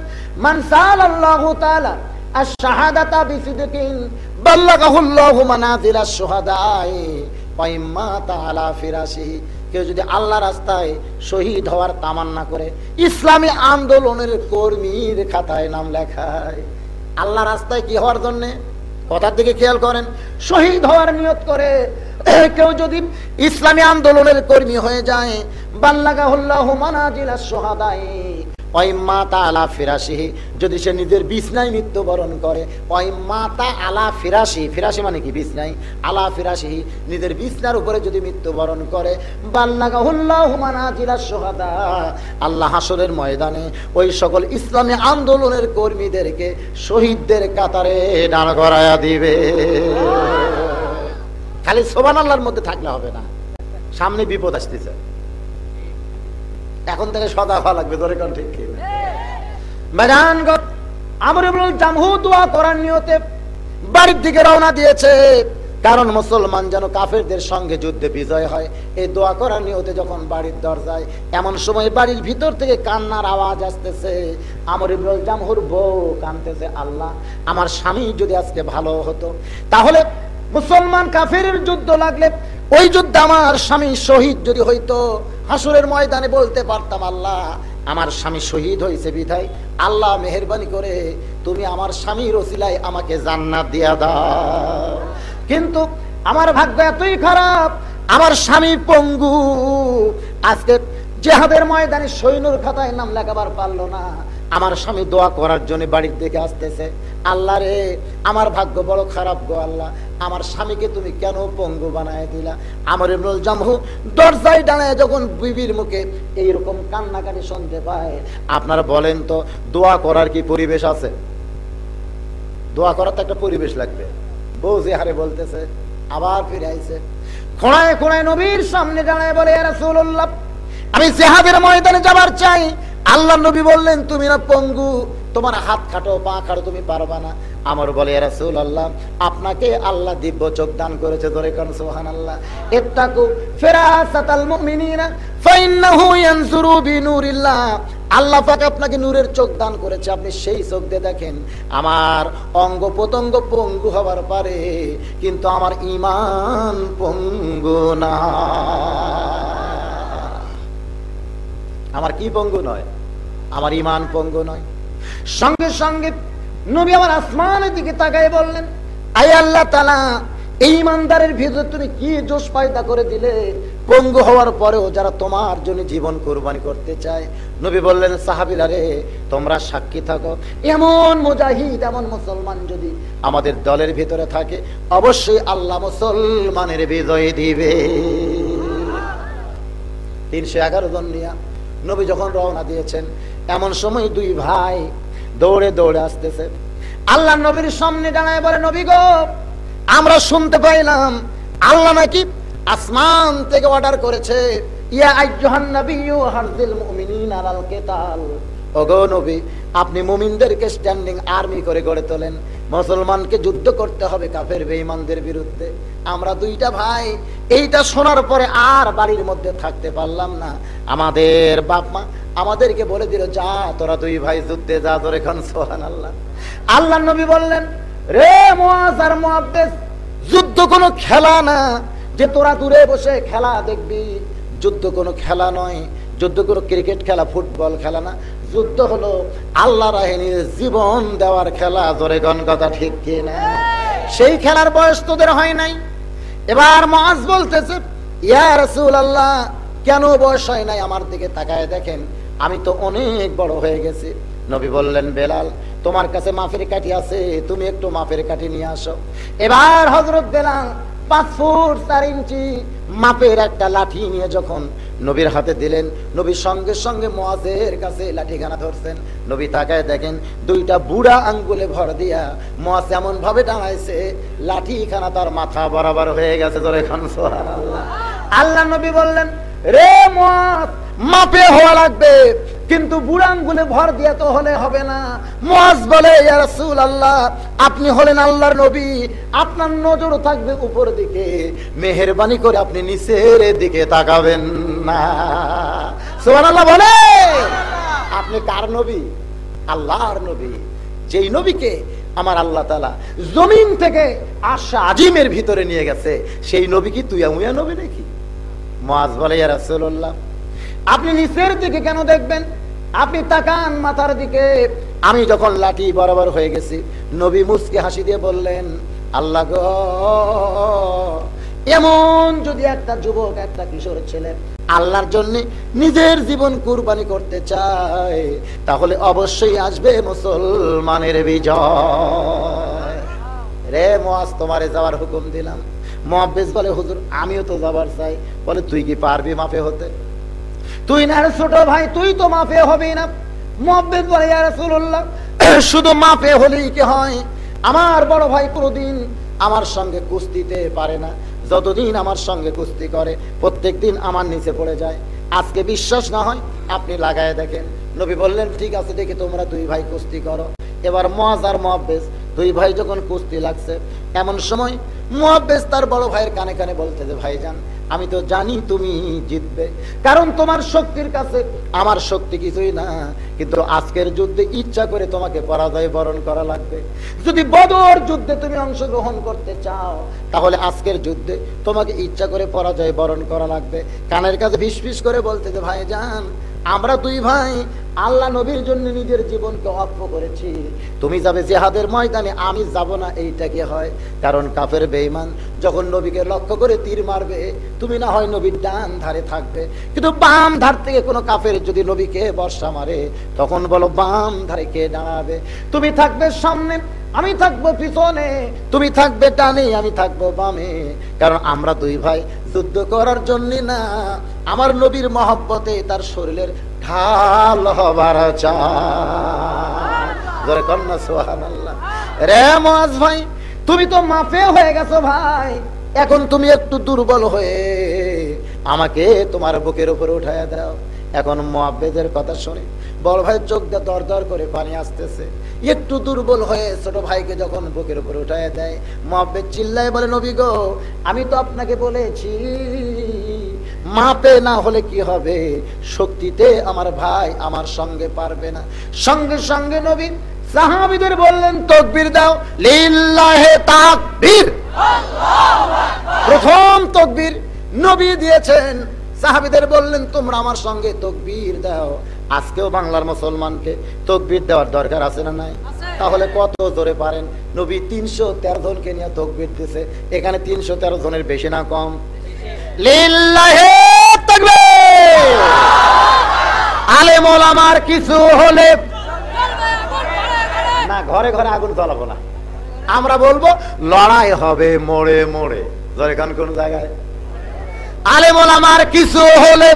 Speaker 1: মান সাল্লাল্লাহু তাআলা আশ-শাহাদাতা বিসিদিকিন বাল্লাগাহুল্লাহু মানাজিলাশ শুহাদাই ওয়া ইম্মা তাআলা ফিরাশিহি। কেউ যদি আল্লাহ রাস্তায় শহীদ হওয়ার তামান্না করে, ইসলামী আন্দোলনের কর্মীর খাতায় নাম লেখায়। আল্লাহ রাস্তায় কি হওয়ার জন্য? কথার দিকে খেয়াল করেন, শহীদ হওয়ার নিয়ত করে কেউ যদি ইসলামী আন্দোলনের কর্মী হয়ে যায়, বাল্লাগাহুল্লাহু মানাজিলাশ শুহাদাই ওয়া ইম্মা তাআলা ফিরাশিহি, যদি সে নিজের বিছনায় মৃত্যুবরণ করে, ওয়া ইম্মা তাআলা ফিরাশিহি, ফিরাশি মানে কি? বিছনায়, আলা ফিরাশিহি, নিজের বিছনার উপরে যদি মৃত্যুবরণ করে, বাল্লাগাহুল্লাহু মানাজিলাশ শুহাদা, আল্লাহ হাসরের ময়দানে ওই সকল ইসলামী আন্দোলনের কর্মীদেরকে শহীদদের কাতারে দাঁড় করায়া দিবে। খালি সুবহানাল্লাহর মধ্যে থাকলে হবে না, সামনে বিপদ আসতেছে, এখন থেকে সদা হওয়া লাগবে। ধরে কোন ঠিক কি? মেদানগত আমর ইবনুল জামহু দোয়া করার নিয়তে বাড়ির দিকে রওনা দিয়েছে, কারণ মুসলমান যেন কাফেরদের সঙ্গে যুদ্ধে বিজয় হয়। এই দোয়া করার নিয়তে যখন বাড়ির দরজায়, এমন সময় বাড়ির ভিতর থেকে কান্নার আওয়াজ আসতেছে। আমর ইবনুল জামহুর বউ কাঁদতেছে, আল্লাহ, আমার স্বামী যদি আজকে ভালো হতো, তাহলে মুসলমান কাফেরের যুদ্ধ লাগলে ওই যুদ্ধে আমার স্বামী শহীদ যদি হইতো, হাসরের ময়দানে বলতে পারতাম, আল্লাহ, আমার স্বামী শহীদ হয়েছে বিধায় আল্লাহ মেহেরবানি করে তুমি আমার স্বামীর ওসিলায় আমাকে জান্নাত দিয়া দাও। কিন্তু আমার ভাগ্য এতই খারাপ, আমার স্বামী পঙ্গু, আজকে জিহাদের ময়দানে সৈন্যর খাতায় নাম লেখাবার পারলো না। আমার স্বামী দোয়া করার জন্য বাড়ির দিকে আসতেছে, আল্লাহ রে, আমার ভাগ্য বড় খারাপ গো আল্লাহ, আমার স্বামীকে তুমি কেন পঙ্গু বানায় দিলা? আমর ইবনুল জামহু দরজায় দাঁড়ায় যখন বিবির মুখে এইরকম কান্নাকাটি শুনতে পায়, আপনারা বলেন তো দোয়া করার কি পরিবেশ আছে? দোয়া করার তো একটা পরিবেশ লাগবে। বউ যে হারে বলতেছে, আবার ফিরে আইছে, খোঁড়ায় খোঁড়ায় নবীর সামনে দাঁড়ায় বলে, ইয়া রাসূলুল্লাহ, আমি জিহাদের ময়দানে যাবার চাই। আল্লাহ নবী বললেন, তুমি না পঙ্গু, তোমার হাত খাটো পা খাটো, তুমি পারবা না। আমার বলে, ইয়া রাসূলুল্লাহ, আপনাকে আল্লাহ দিব্য চোখ দান করেছে, ধরে কোন সুবহানাল্লাহ। ইত্তাকু ফিরাসাতাল মুমিনিনা ফাইন্নাহু ইয়ানজুরু বিনুরিল্লাহ। আল্লাহ পাক আপনাকে নূরের চোখ দান করেছে, আপনি সেই চোখ দিয়ে দেখেন। আমার অঙ্গ প্রত্যঙ্গ পঙ্গু হবার পারে, কিন্তু আমার ঈমান পঙ্গু না। আমার কি পঙ্গু নয়? আমার ঈমান পঙ্গু নয়। সঙ্গে সঙ্গে নবী আমার আসমানের দিকে তাকায় বললেন, আয় আল্লাহ তাআলা, এই ঈমানদারের ভিতরে তুমি কি জোশ পয়দা করে দিলে, পঙ্গু হওয়ার পরেও যারা তোমার জন্য জীবন কুরবানি করতে চায়। নবী বললেন, সাহাবীরা রে, তোমরা সাক্ষী থাকো, এমন মুজাহিদ, এমন মুসলমান যদি আমাদের দলের ভিতরে থাকে, অবশ্যই আল্লাহ মুসলমানের বিজয় দিবে। 311 জন নিয়ে নবী যখন রওনা দিয়েছেন, এমন সময় দুই ভাই দৌড়ে দৌড়ে আসতেছে। আল্লাহ নবীর সামনে দাঁড়ায় বলে, নবী গো, আমরা শুনতে পাইলাম আল্লাহ নাকি আসমান থেকে অর্ডার করেছে, ইয়া আইয়ুহান নাবিয়্যু হারজিল মুমিনিনা আলাল কিতাল। ওগো নবী, আপনি মুমিনদেরকে স্ট্যান্ডিং আর্মি করে গড়ে তোলেন, মুসলমানকে যুদ্ধ করতে হবে কাফের বেঈমানদের বিরুদ্ধে। আমরা দুইটা ভাই এইটা শোনার পরে আর বাড়ির মধ্যে থাকতে পারলাম না। আমাদের বাপ মা আমাদেরকে বলে দিল, যা তোরা দুই ভাই যুদ্ধে যা, তোর এখন সুবহানাল্লাহ। আল্লাহ নবী বললেন, রে মুআজ আর মুআব্বিস, যুদ্ধ কোনো খেলা না যে তোরা দূরে বসে খেলা দেখবি। যুদ্ধ কোনো খেলা নয়, যুদ্ধ কোনো ক্রিকেট খেলা, ফুটবল খেলা না। যুদ্ধ হলো আল্লাহ রাহিনীর জীবন দেওয়ার খেলা। জোরে কোন কথা ঠিক কি না? সেই খেলার বয়স তোদের হয় নাই। এবার মুআজ বলতেছে, ইয়া রাসূলুল্লাহ, কেন বয়স হয় নাই? আমার দিকে তাকায় দেখেন, আমি তো অনেক বড় হয়ে গেছি। নবী বললেন, বেলাল, তোমার কাছে মাপের কাঠি আছে, তুমি একটু মাপের কাঠি নিয়ে আসো। এবার হযরত বেলাল 5 ফুট 4 ইঞ্চি মাপের একটা লাঠি নিয়ে যখন নবীর হাতে দিলেন, নবী সঙ্গে সঙ্গে মুআজের কাছে লাঠিখানা ধরছেন। নবী তাকায় দেখেন, দুইটা বুড়া আঙ্গুলে ভর দিয়া মুআজ এমন ভাবে দাঁড়াইছে, লাঠিখানা তার মাথা বরাবর হয়ে গেছে। জোরে খান সুবহানাল্লাহ। আল্লাহ নবী বললেন, রে মুআজ, মাপে হওয়া লাগবে, কিন্তু বুড়া আঙ্গুলে ভর দিয়া তো হলে হবে না। মুআজ বলে, ইয়া রাসূলুল্লাহ, আপনি হলেন আল্লাহর নবী, আপনার নজর থাকবে উপর দিকে, মেহেরবানি করে আপনি নিচের দিকে তাকাবেন না। সুবহানাল্লাহ বলে। আপনি কার নবী? আল্লাহর নবী। যেই নবীকে আমার আল্লাহ তাআলা জমিন থেকে আরশ আজিমের ভিতরে নিয়ে গেছে, সেই নবী কি তুই আমুয়া নবী নাকি? মুআজ বলে, ইয়া রাসূলুল্লাহ, আপনি নিচের দিকে কেন দেখবেন? আপনি তাকান মাথার দিকে। আমি যখন লাঠি বরাবর হয়ে গেছি, নবী মুস্কি হাসি দিয়ে বললেন, আল্লাহ গো, এমন যদি একটা যুবক, একটা কিশোর ছেলে আল্লাহর জন্য নিজের জীবন কুরবানি করতে চায়, তাহলে অবশ্যই আসবে মুসলমানের বিজয়। রে মুআজ, তোমারে যাওয়ার হুকুম দিলাম। মুআব্বিস বলে, হুজুর, আমিও তো যাবার চাই। বলে, তুই কি পারবি মাপে হতে? তুই না ছোট ভাই, তুই তো মাপে হবি না। মুআব্বিস বলে, ইয়া রাসূলুল্লাহ, শুধু মাপে হলেই কি হয়? আমার বড় ভাই কোনদিন আমার সঙ্গে কুস্তিতে পারে না। যতদিন আমার সঙ্গে কুস্তি করে, প্রত্যেকদিন আমার নিচে পড়ে যায়। আজকে বিশ্বাস না হয় আপনি লাগায় দেখেন। নবী বললেন, ঠিক আছে, দেখি তোমরা দুই ভাই কুস্তি করো। এবার মুআজ আর মুআব্বিস দুই ভাই যখন কুস্তি লাগছে, এমন সময় মুআব্বিস তার বড় ভাইয়ের কানে কানে বলতে যে, ভাইজান, আমি তো জানি তুমি জিতবে, কারণ তোমার শক্তির কাছে আমার শক্তি কিছুই না। কিন্তু আজকের যুদ্ধে ইচ্ছা করে তোমাকে পরাজয় বরণ করা লাগবে। যদি বদর যুদ্ধে তুমি অংশগ্রহণ করতে চাও, তাহলে আজকের যুদ্ধে তোমাকে ইচ্ছা করে পরাজয় বরণ করা লাগবে। কানের কাছে ফিসফিস করে বলতে যে, ভাইজান, আমরা দুই ভাই আল্লাহ নবীর জন্য নিজের জীবনকে অক্ষ করেছি। তুমি যাবে জিহাদের ময়দানে, আমি যাব না, এইটা কি হয়? কারণ কাফের বেঈমান যখন নবীকে লক্ষ্য করে তীর মারবে, তুমি না হয় নবীর ডান ধারে থাকবে, কিন্তু বাম ধার থেকে কোনো কাফের যদি নবীকে বর্ষা মারে, তখন বলো বাম ধারে কে দাঁড়াবে? তুমি থাকবে সামনে, আমি থাকবো পিছনে, তুমি থাকবে ডানে, আমি থাকবো বামে। কারণ আমরা দুই ভাই যুদ্ধ করার জন্য না, আমার নবীর মহব্বতে তার শরীরের ঢাল হবার চায়। কন্যা সুবহানাল্লাহ। রে মুআজ ভাই, তুমি তো মাফে হয়ে গেছো ভাই, এখন তুমি একটু দুর্বল হয়ে আমাকে তোমার বুকের উপরে উঠাইয়া দাও। এখন মুআব্বিদের কথা শুনে বড় ভাই চোখ দিয়ে দর দর করে পানি আসতেছে। একটু দুর্বল হয়ে ছোট ভাইকে যখন বুকের উপরে উঠাইয়া দেয়, মুআব্বিদ চিল্লায় বলে, নবী গো, আমি তো আপনাকে বলেছি মাপে না হলে কি হবে, শক্তিতে আমার ভাই আমার সঙ্গে পারবে না। সঙ্গে সঙ্গে নবী সাহাবীদের বললেন, তাকবীর দাও, লিল্লাহি তাকবীর। প্রথম তাকবীর নবী দিয়েছেন, সাহাবীদের বললেন, তোমরা আমার সঙ্গে তাকবীর দাও। আজকেও বাংলার মুসলমানকে তাকবীর দেওয়ার দরকার আছে না নাই? তাহলে কত জোরে পারেন? নবী 313 জনকে নিয়ে তাকবীর দিয়েছে। এখানে 313 জনের বেশি না কম? লিল্লাহি তাকবীর। আলেম ওলামার কিছু হলে না, ঘরে ঘরে আগুন জ্বালাবো না, আমরা বলবো লড়াই হবে মোড়ে মোড়ে। জোরে গান কোন জায়গায়? আলেম ওলামার কিছু হলে,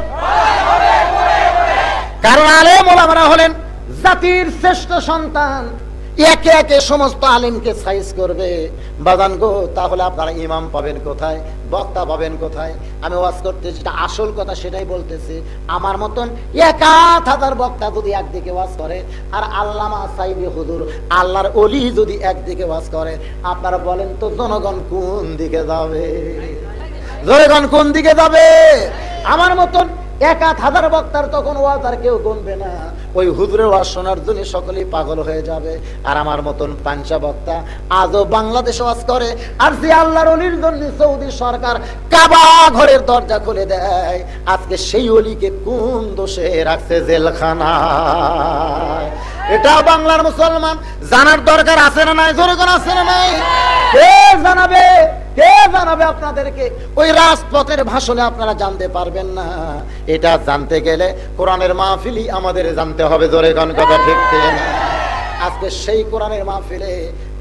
Speaker 1: কারণ আলেম ওলামারা হলেন জাতির শ্রেষ্ঠ সন্তান। একে একে সমস্ত আলেমকে সাইজ করবে বাজান গো। তাহলে আপনারা ইমাম পাবেন কোথায়, বক্তা পাবেন কোথায়? আমি ওয়াজ করতেছি, যেটা আসল কথা সেটাই বলতেছি। আমার মতন 1000 বক্তা যদি একদিকে ওয়াজ করে, আর আল্লামা সাইদি হুজুর আল্লাহর ওলি যদি একদিকে ওয়াজ করে, আপনারা বলেন তো জনগণ কোন দিকে যাবে? জনগণ কোন দিকে যাবে? আমার মতন 1000 বক্তার তখন ওয়াজ আর কেউ গুনবে না। ওই হুজুরের ওয়াজ শোনার জন্য সকলেই পাগল হয়ে যাবে। আর আমার মতন 5 বক্তা আজও বাংলাদেশে ওয়াজ করে, আর যে আল্লাহর ওলির জন্য সৌদি সরকার কাবা ঘরের দরজা খুলে দেয়, আজকে সেই ওলিকে কোন দোষে রাখছে জেলখানায়? এটা বাংলার মুসলমান জানার দরকার আছে না নাই? জোরে কোন আছে না নাই? কে জানাবে? কে জানাবে আপনাদেরকে? ওই রাজপথের ভাষণে আপনারা জানতে পারবেন না। এটা জানতে গেলে কোরআনের মাহফিলই আমাদের জানতে হবে। জোরে কোন কথা ঠিক না? আজকে সেই কোরআনের মাহফিলে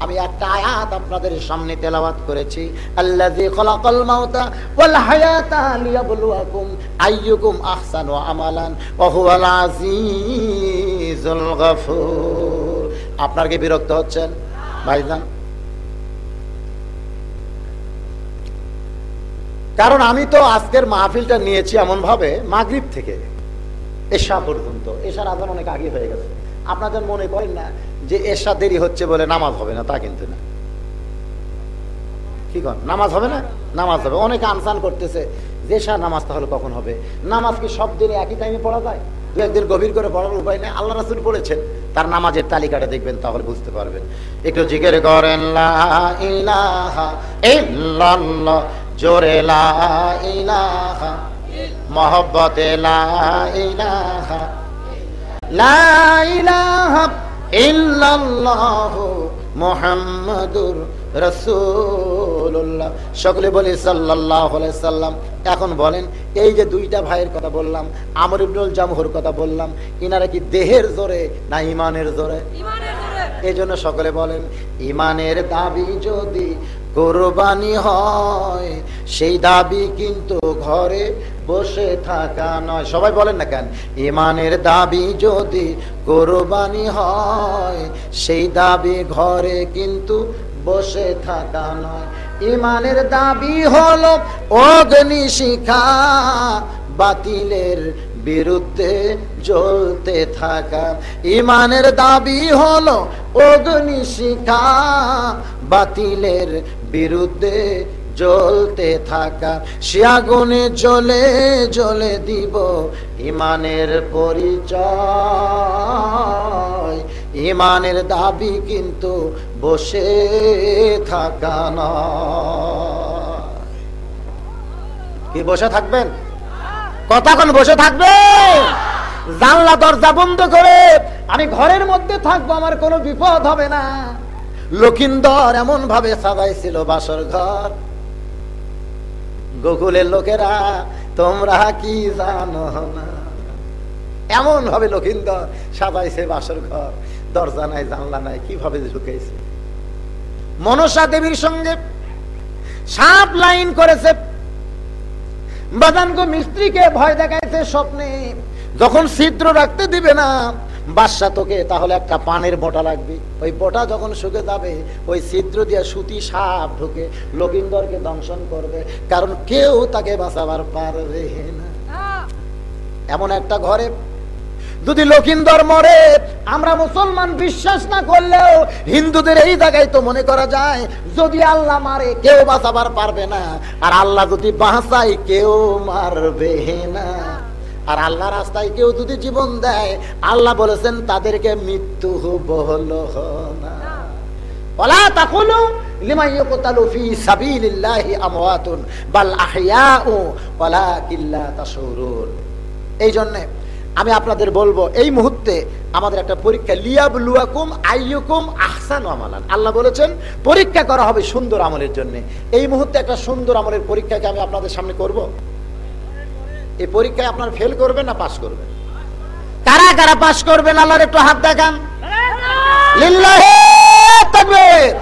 Speaker 1: আমি একটা আয়াত আপনাদের সামনে তেলাওয়াত করেছি, আল্লাযী খালাকাল মাউতা ওয়াল হায়াতা লিয়াবলুয়াকুম আইয়ুকুম আহসানু আমালান ওয়া হুয়াল আজিজুল গফুর। আপনারা কি বিরক্ত হচ্ছেন ভাইজান? কারণ আমি তো আজকের মাহফিলটা নিয়েছি এমন ভাবে মাগরিব থেকে এশা পর্যন্ত। এশার আজান অনেক আগে হয়ে গেছে। আপনাদের মনে করেন না যে এশা দেরি হচ্ছে বলে নামাজ হবে না, তা কিন্তু না। কি কন, নামাজ হবে না? নামাজ হবে। অনেকে আনসান করতেছে যে এশা নামাজ তাহলে কখন হবে? নামাজ কি সব দিনে একই টাইমে পড়া যায়? দু একদিন গভীর করে পড়ার উপায় নেই। আল্লাহ রাসূল বলেছেন, তার নামাজের তালিকাটা দেখবেন, তাহলে বুঝতে পারবেন। একটু জিকির করেন লা ইলাহা ইল্লাল্লাহ, জোরে লা ইলাহা, মহব্বতে লা ইলাহা, লা ইলাহা ইল্লাল্লাহু মুহাম্মাদুর রাসূলুল্লাহ। সকলে বলি সাল্লাল্লাহু আলাইহি সাল্লাম। এখন বলেন, এই যে 2টা ভাইয়ের কথা বললাম, আমর ইবনুল জামহুর কথা বললাম, ইনারা কি দেহের জোরে না ইমানের জোরে? ইমানের জোরে। এজন্য সকলে বলেন, ইমানের দাবি যদি কোরবানি হয়, সেই দাবি কিন্তু ঘরে বসে থাকা নয়। সবাই বলেন না কেন? ইমানের দাবি যদি কোরবানি হয়, সেই দাবি ঘরে কিন্তু বসে থাকা নয়। ইমানের দাবি হলো অগ্নিশিখা, বাতিলের বিরুদ্ধে জ্বলতে থাকা। ইমানের দাবি হলো অগ্নিশিখা, বাতিলের বিরুদ্ধে জ্বলতে থাকা। সে আগুনে জ্বলে জ্বলে দিব ইমানের পরিচয়। ইমানের দাবি কিন্তু বসে থাকা নয়। কি বসে থাকবেন? কতক্ষণ বসে থাকবে? জানলা দরজা বন্ধ করে আমি ঘরের মধ্যে থাকবো, আমার কোনো বিপদ হবে না। লক্ষিন্দর এমন ভাবে সাজাইছিল বাসর ঘর, গোকুলের লোকেরা তোমরা কি জানো না, এমন ভাবে লক্ষিন্দর সাজাইছে বাসর ঘর। দরজা নাই, জানলা নাই, কিভাবে ঢুকেছে। মনসা দেবীর সঙ্গে 7 লাইন করেছে। বাদানগো মিস্ত্রিকে ভয় দেখাইছে স্বপ্নে, যখন ছিদ্র রাখতে দিবে না, বাদশা তোকে তাহলে একটা পানের বোটা লাগবে, ওই বোটা যখন শুকে যাবে ওই ছিদ্র দিয়ে সুতি সাপ ঢুকে লকিন্দরকে দংশন করবে, কারণ কেউ তাকে বাঁচাবার পারবে না। এমন একটা ঘরে যদি লকিন্দর মরে, আমরা মুসলমান বিশ্বাস না করলেও হিন্দুদের এই জায়গায় তো মনে করা যায় যদি আল্লাহ মারে কেউ বাঁচাবার পারবে না, আর আল্লাহ যদি বাঁচায় কেউ মারবে না। আর আল্লাহ রাস্তায় কেউ যদি জীবন দেয়, আল্লাহ বলেছেন তাদেরকে মৃত্যু বহল না। ওয়ালা তাকুলু লিমান ইউকতালু ফি সাবিলিল্লাহি আমওয়াতুন বাল আহইয়াউ ওয়ালাকিন লা তাশউরুন। এই জন্য আমি আপনাদের বলবো, এই মুহূর্তে আমাদের একটা পরীক্ষা, লিয়াবলুয়াকুম আইয়ুকুম আহসানু আমালান। আল্লাহ বলেছেন পরীক্ষা করা হবে সুন্দর আমলের জন্য। এই মুহূর্তে একটা সুন্দর আমলের পরীক্ষাকে আমি আপনাদের সামনে করব। এই পরীক্ষায় আপনারা ফেল করবেন না পাস করবেন? কারা কারা পাস করবেন আল্লাহর একটু হাত দেখান। লিল্লাহি তাকবীর।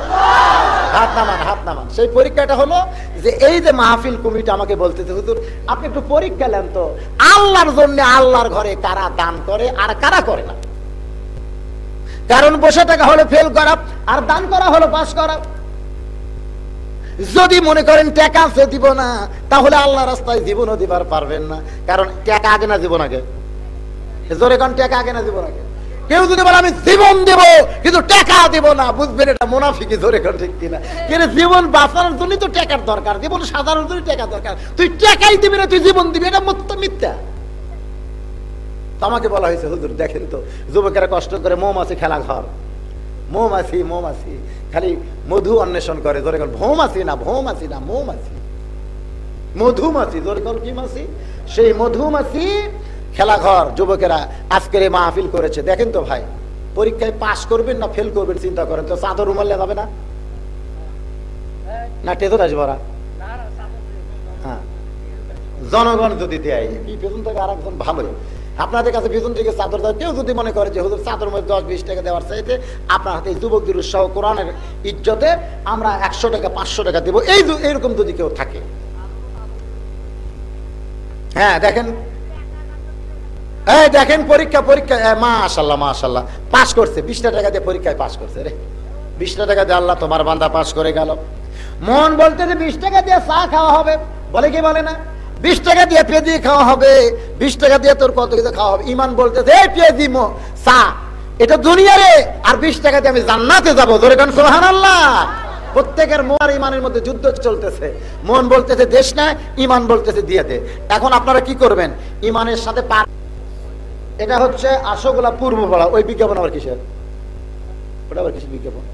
Speaker 1: হাত নামান, হাত নামান। সেই পরীক্ষাটা হলো যে এই যে মাহফিল কমিটি আমাকে বলতেছে, হুজুর আপনি একটু পরীক্ষা নেন তো আল্লাহর জন্য আল্লাহর ঘরে কারা দান করে আর কারা করে না। কারণ বসে থাকা হলো ফেল করা, আর দান করা হলো পাস করা। যদি মনে করেন টাকা সে দিব না, তাহলে আল্লাহ রাস্তায় জীবনও দিবার পারবেন না। কারণ টাকা আগে না জীবন আগে? জোরে কোন টাকা আগে না জীবন আগে? কেউ যদি বলে আমি জীবন দেব কিন্তু টাকা দেব না, বুঝবেন এটা মুনাফিকি। জোরে কোন ঠিক কিনা? কিন্তু জীবন বাঁচানোর জন্য তো টাকার দরকার, জীবন সাধারণ জন্য টাকা দরকার। তুই টাকাই দিবি না, তুই জীবন দিবি, এটা মিথ্যা। আমাকে বলা হয়েছে হুজুর দেখেন তো যুবকেরা কষ্ট করে মৌমাছি খেলা ঘর, মৌমাছি মৌমাছি খালি মধু অন্বেষণ করে। জোরে কোন মৌমাছি না, মৌমাছি না, মৌমাছি মধুমাছি। জোরে কোন কি মাছি? সেই মধুমাছি খেলা ঘর যুবকেরা আজকের এই মাহফিল করেছে। দেখেন তো ভাই, পরীক্ষায় পাস করবেন না ফেল করবেন চিন্তা করেন তো। চাদর উমাল্লে যাবে না? না টেজর আসবে ওরা? হ্যাঁ, জনগণ যদি দেয় কি পেছন থেকে আর একজন ভালোই আপনাদের কাছে পেছন থেকে চাদর দেয়। কেউ যদি মনে করে যে হুজুর চাদর মধ্যে 10-20 টাকা দেওয়ার চাইতে আপনার হাতে যুবকদের উৎসাহ, কোরআনের ইজ্জতে আমরা 100 টাকা 500 টাকা দেবো, এইরকম যদি কেউ থাকে, হ্যাঁ দেখেন, এই দেখেন পরীক্ষা মাশাআল্লাহ মাশাআল্লাহ পাস করছে, 20 টাকা দিয়ে পরীক্ষায় পাস করছে রে। 20 টাকা দিয়ে আল্লাহ তোমার বান্দা পাস করে গেল। মন বলতে যে 20 টাকা দিয়ে চা খাওয়া হবে, বলে কি বলে না? 20 টাকা দিয়ে পেঁয়াজি খাওয়া হবে, 20 টাকা দিয়ে তোর কত কিছু খাওয়া হবে। ইমান বলতেছে এই পেঁয়াজি চা এটা দুনিয়া রে, আর 20 টাকা দিয়ে আমি জান্নাতে যাবো। জোরে কান সুবহানাল্লাহ। প্রত্যেকের মন আর ইমানের মধ্যে যুদ্ধ চলতেছে। মন বলতেছে দেশ না, ইমান বলতেছে দিয়ে দে। এখন আপনারা কি করবেন? ইমানের সাথে এটা হচ্ছে আশোকলা পূর্ব পাড়া। ওই বিজ্ঞাপন আবার কিসের? ওটা আবার কিসের বিজ্ঞাপন?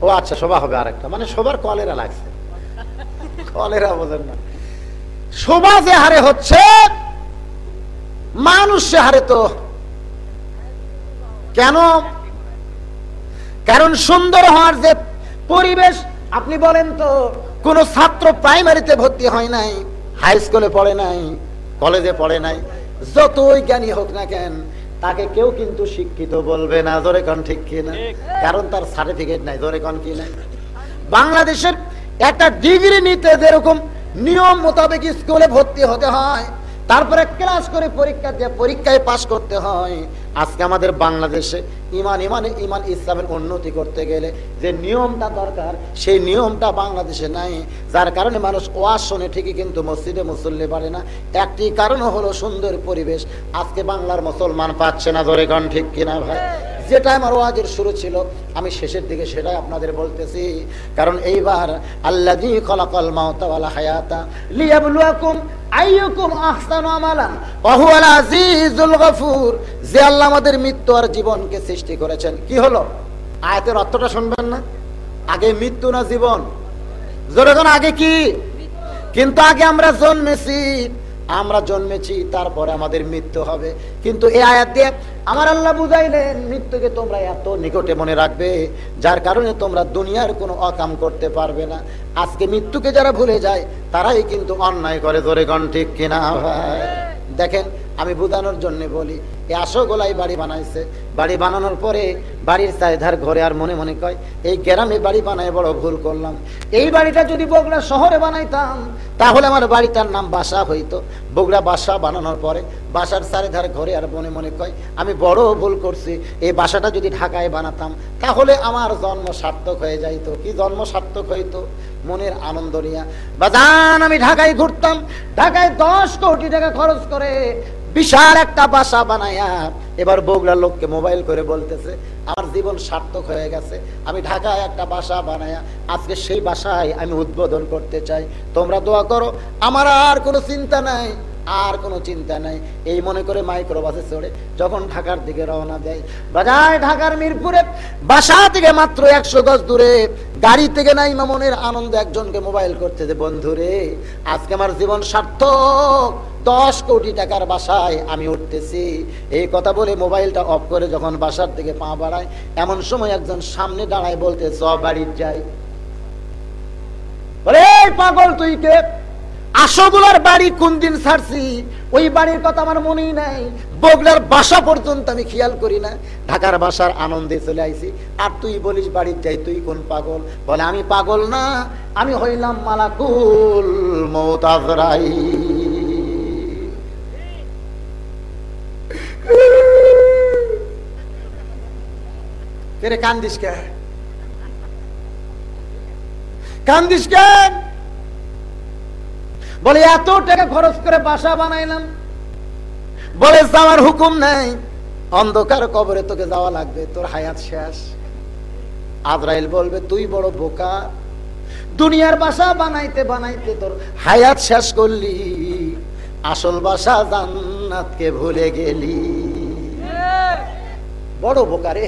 Speaker 1: ও আচ্ছা, শোভা হবে আরেকটা, মানে সবার কলেরা লাগছে। কলেরা বোঝেন না, শোভা যে হারে হচ্ছে মানুষ সে হারে তো কেন? কারণ সুন্দর হওয়ার যে পরিবেশ, আপনি বলেন তো কোন ছাত্র প্রাইমারিতে ভর্তি হয় নাই, হাই স্কুলে পড়ে নাই, কলেজে পড়ে নাই, যতই জ্ঞানী হোক না কেন তাকে কেউ কিন্তু শিক্ষিত বলবে না। জোরে কোন ঠিক কিনা? কারণ তার সার্টিফিকেট নাই। জোরে কোন কি নাই? বাংলাদেশের একটা ডিগ্রি নিতে যেরকম নিয়ম মোতাবেক স্কুলে ভর্তি হতে হয়, তারপরে ক্লাস করে পরীক্ষা দিয়ে পরীক্ষায় পাস করতে হয়, আজকে আমাদের বাংলাদেশে ইমান ইসলামের উন্নতি করতে গেলে যে নিয়মটা দরকার সেই নিয়মটা বাংলাদেশে নাই। যার কারণে মানুষ ওয়াজ শুনে ঠিকই কিন্তু মসজিদে মুসল্লি পারে না। একটি কারণ হলো সুন্দর পরিবেশ। আজকে বাংলার মুসলমান পাচ্ছে না। জোরে কোন ঠিক কিনা ভাই? যেটা আমার ওয়াজের শুরু ছিল আমি শেষের দিকে সেটাই আপনাদের বলতেছি। কারণ এইবার আল্লাযী খালাকাল মাউতা ওয়াল হায়াতা লিয়াবলুয়াকুম আইয়ুকুম আহসানু আমালান ওয়া হুয়াল আজিজুল গফুর। যে আল্লাহ আমাদের মৃত্যু আর জীবনকে সৃষ্টি করেছেন। কি হলো আয়াতের অর্থটা শুনবেন না? আগে মৃত্যু না জীবন? যখন আগে কি? কিন্তু আগে আমরা জন্মেছি তারপরে আমাদের মৃত্যু হবে। কিন্তু এই আয়াত দিয়ে আমার আল্লাহ বুঝাইলেন মৃত্যুকে তোমরা এত নিকটে মনে রাখবে যার কারণে তোমরা দুনিয়ার কোনো অকাম করতে পারবে না। আজকে মৃত্যুকে যারা ভুলে যায় তারাই কিন্তু অন্যায় করে। জোরে কোন ঠিক কিনা ভাই? দেখেন আমি বোঝানোর জন্য বলি, এই আশোগোলাই বাড়ি বানাইছে। বাড়ি বানানোর পরে বাড়ির চারিধার ঘরে আর মনে মনে কয় এই গ্রামে বাড়ি বানায় বড় ভুল করলাম। এই বাড়িটা যদি বগুড়া শহরে বানাইতাম তাহলে আমার বাড়িটার নাম বাসা হইতো। বগুড়া বাসা বানানোর পরে বাসার চারিধার ঘরে আর মনে মনে কয় আমি বড় ভুল করছি, এই বাসাটা যদি ঢাকায় বানাতাম তাহলে আমার জন্ম সার্থক হয়ে যাইতো। কি জন্ম সার্থক হইতো? মনের আনন্দ নিয়া বাজান আমি ঢাকায় ঘুরতাম। ঢাকায় 10 কোটি টাকা খরচ করে বিশাল একটা বাসা বানায়া এবার বগুড়ার লোককে মোবাইল করে বলতেছে আমার জীবন সার্থক হয়ে গেছে, আমি ঢাকায় একটা বাসা বানায়া আজকে সেই বাসায় আমি উদ্বোধন করতে চাই, তোমরা দোয়া করো, আমার আর কোনো চিন্তা নাই, আর কোনো চিন্তা নাই। এই মনে করে মাইক্রোবাসে চড়ে যখন ঢাকার দিকে রওনা দেয়, বাজায় ঢাকার মিরপুরে বাসা থেকে মাত্র 100 গজ দূরে গাড়ি থেকে নাই মামনের আনন্দ একজনকে মোবাইল করতে যে বন্ধু রে আজকে আমার জীবন সার্থক, 10 কোটি টাকার বাসায় আমি উঠতেছি। এই কথা বলে মোবাইলটা অফ করে যখন বাসার দিকে পা বাড়ায় এমন সময় একজন সামনে দাঁড়ায় বলতে সব বাড়ির যাই। বলে পাগল তুই কে? আশোগুলার বাড়ি কোন দিন ছাড়ছি ওই বাড়ির কথা আমার মনেই নাই, বগুড়ার বাসা পর্যন্ত আমি খেয়াল করি না, ঢাকার বাসার আনন্দে চলে আইছি আর তুই বলিস বাড়ির যাই, তুই কোন পাগল? বলে আমি পাগল না, আমি হইলাম মালাকুল মউত আজরাইল। কে কান্দিস কে? কান্দিস কেন? বলে এত টাকা খরচ করে বাসা বানাইলাম, বলে যাওয়ার হুকুম নাই, অন্ধকার কবরে তোকে যাওয়া লাগবে, তোর হায়াত শেষ। আজরাইল বলবে তুই বড় বোকা, দুনিয়ার বাসা বানাইতে বানাইতে তোর হায়াত শেষ করলি, আসল বাসা জান্নাতকে ভুলে গেলি। বড় বোকা রে,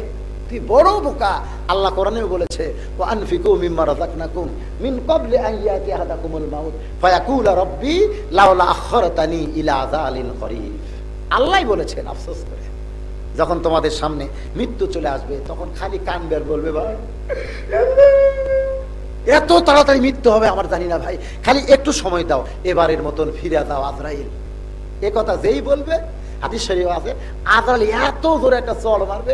Speaker 1: তুই বড় বোকা। আল্লাহ কোরআনেও বলেছে ওয়া আনফিকু মিম্মা রাযাকনাকুম মিন ক্বাবলি আন ইয়াতি আহাদাকুমুল মাউত ফায়াকুলা রাব্বি লাউলা আখখারতানি ইলা আযালিন করিব। আল্লাহই বলেছেন আফসোস করে যখন তোমাদের সামনে মৃত্যু চলে আসবে তখন খালি কানবে আর বলবে ভাই এত তাড়াতাড়ি মৃত্যু হবে আমার জানি না ভাই, খালি একটু সময় দাও, এবারের মতন ফিরে দাও আজরাইল। এ কথা যেই বলবে হাদিস শরীফে আছে আজরাইল এত জোরে একটা চড় মারবে,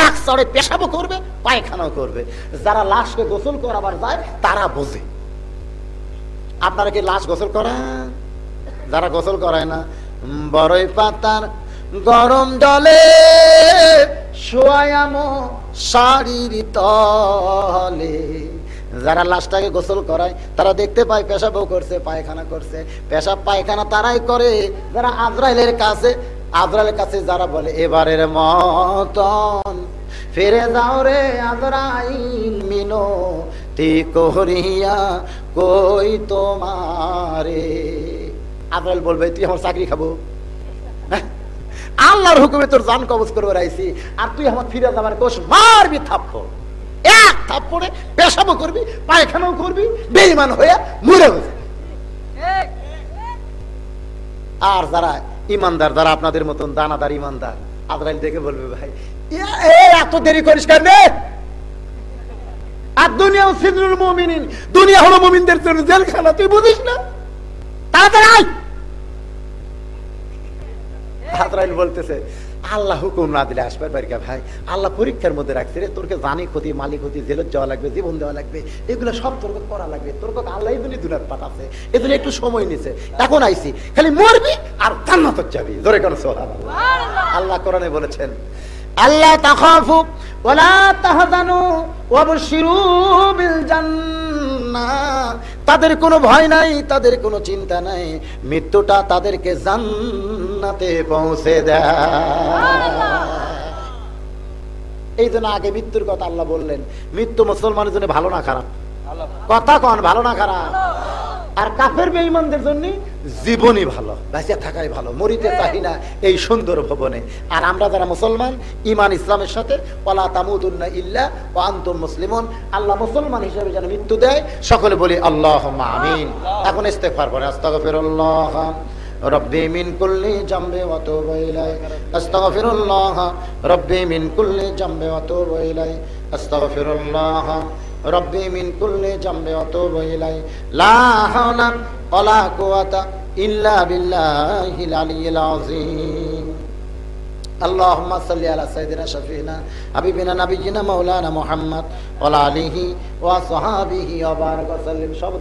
Speaker 1: এক চড়ে পেশাবও করবে পায়খানাও করবে। যারা লাশকে গোসল করাবার যায় তারা বোঝে। আপনারা কি লাশ গোসল করান? যারা গোসল করায় না বড়ই পাতার গরম জলে শোয়ায়ামো শাড়ির তলে, যারা লাশটাকে গোসল করায় তারা দেখতে পায় পেশাবও করছে পায়খানা করছে। পেশাব পায়খানা তারাই করে যারা আজরাইলের কাছে যারা বলে এবারের মতন ফিরে যাও রে আজরাইল মিনতি করিয়া কই তোমারে। আজরাইল বলবে তুই আমার চাকরি খাবো, আল্লাহর হুকুমে তোর জান কবজ করবে রাইছি, আর তুই আমার ফিরে যাবার কোষ মারবি থাপ্পড়, এক থাপ্পড়ে পেশাবও করবি পায়খানাও করবি, বেঈমান হয়ে মরে যাবে। আর যারা ইমানদার, যারা আপনাদের মতন দানাদার ইমানদার, আজরাইল দেখে বলবে ভাই এত দেরি করিস কেন? আর দুনিয়াও সিজনুল মুমিনিন, দুনিয়া হলো মুমিনদের জন্য জেলখানা, তুই বুঝিস না? তাড়াতাড়ি আজরাইল বলতেছে আল্লাহ হুকুম না দিলে আসবার বাড়ি ভাই, আল্লাহ পরীক্ষার মধ্যে রাখছে রে, তোরকে জানি ক্ষতি মালিক ক্ষতি জেলত যাওয়া লাগবে, জীবন দেওয়া লাগবে, এগুলো সব তোর করা লাগবে, তোর আল্লাহ দুনিয়ার পাঠাচ্ছে, এজন্য একটু সময় নিছে, এখন আইছি খালি মরবি আর জান্নাতে যাবি। জোরে কেন সুবহানাল্লাহ। আল্লাহ কোরআনে বলেছেন আল্লাহ তাখাফু ওয়ালা তাহজানু ওয়াবশিরু বিল জান্নাহ, তাদের কোনো ভয় নাই, তাদের কোনো চিন্তা নাই, মৃত্যুটা তাদেরকে জান্নাতে পৌঁছে দেয়। এই জন্য আগে মৃত্যুর কথা আল্লাহ বললেন। মৃত্যু মুসলমানের জন্য ভালো না খারাপ? কথা কন, ভালো না খারাপ? আর কাফের বেঈমানদের জন্য জীবনই ভালো, বেঁচে থাকাই ভালো, মরিতে চাই না এই সুন্দর ভবনে। আর আমরা যারা মুসলমান ইমান ইসলামের সাথে ওয়ালা তামুতুন্না ইল্লা ওয়া আনতুম মুসলিমুন, আল্লাহ মুসলমান হিসেবে যেন মৃত্যু দেয়, সকলে বলি আল্লাহুম্মা আমিন। এখন ইস্তেগফার করে আস্তাগফিরুল্লাহ রব্বি মিন কুল্লি জামবি ওয়া তুবু ইলাইহি, আস্তাগফিরুল্লাহ রব্বি মিন কুল্লি জামবি ওয়া তুবু ইলাইহি, আস্তাগফিরুল্লাহ রব্বি মিন কুল্লি জামবি ওয়া তুবু ইলাইহি, লা হাওলা ওয়ালা কুওয়াতা ইল্লা বিল্লাহিল আলিয়্যিল আযীম। আল্লাহুম্মা সাল্লি আলা সাইয়্যিদিনা শাফিনা হাবিবিনা নাবিয়িনা মাওলানা মুহাম্মদ ওয়া আলা আলিহি ওয়া সাহবিহি ওয়া বারাকা ওয়া সাল্লিম। সব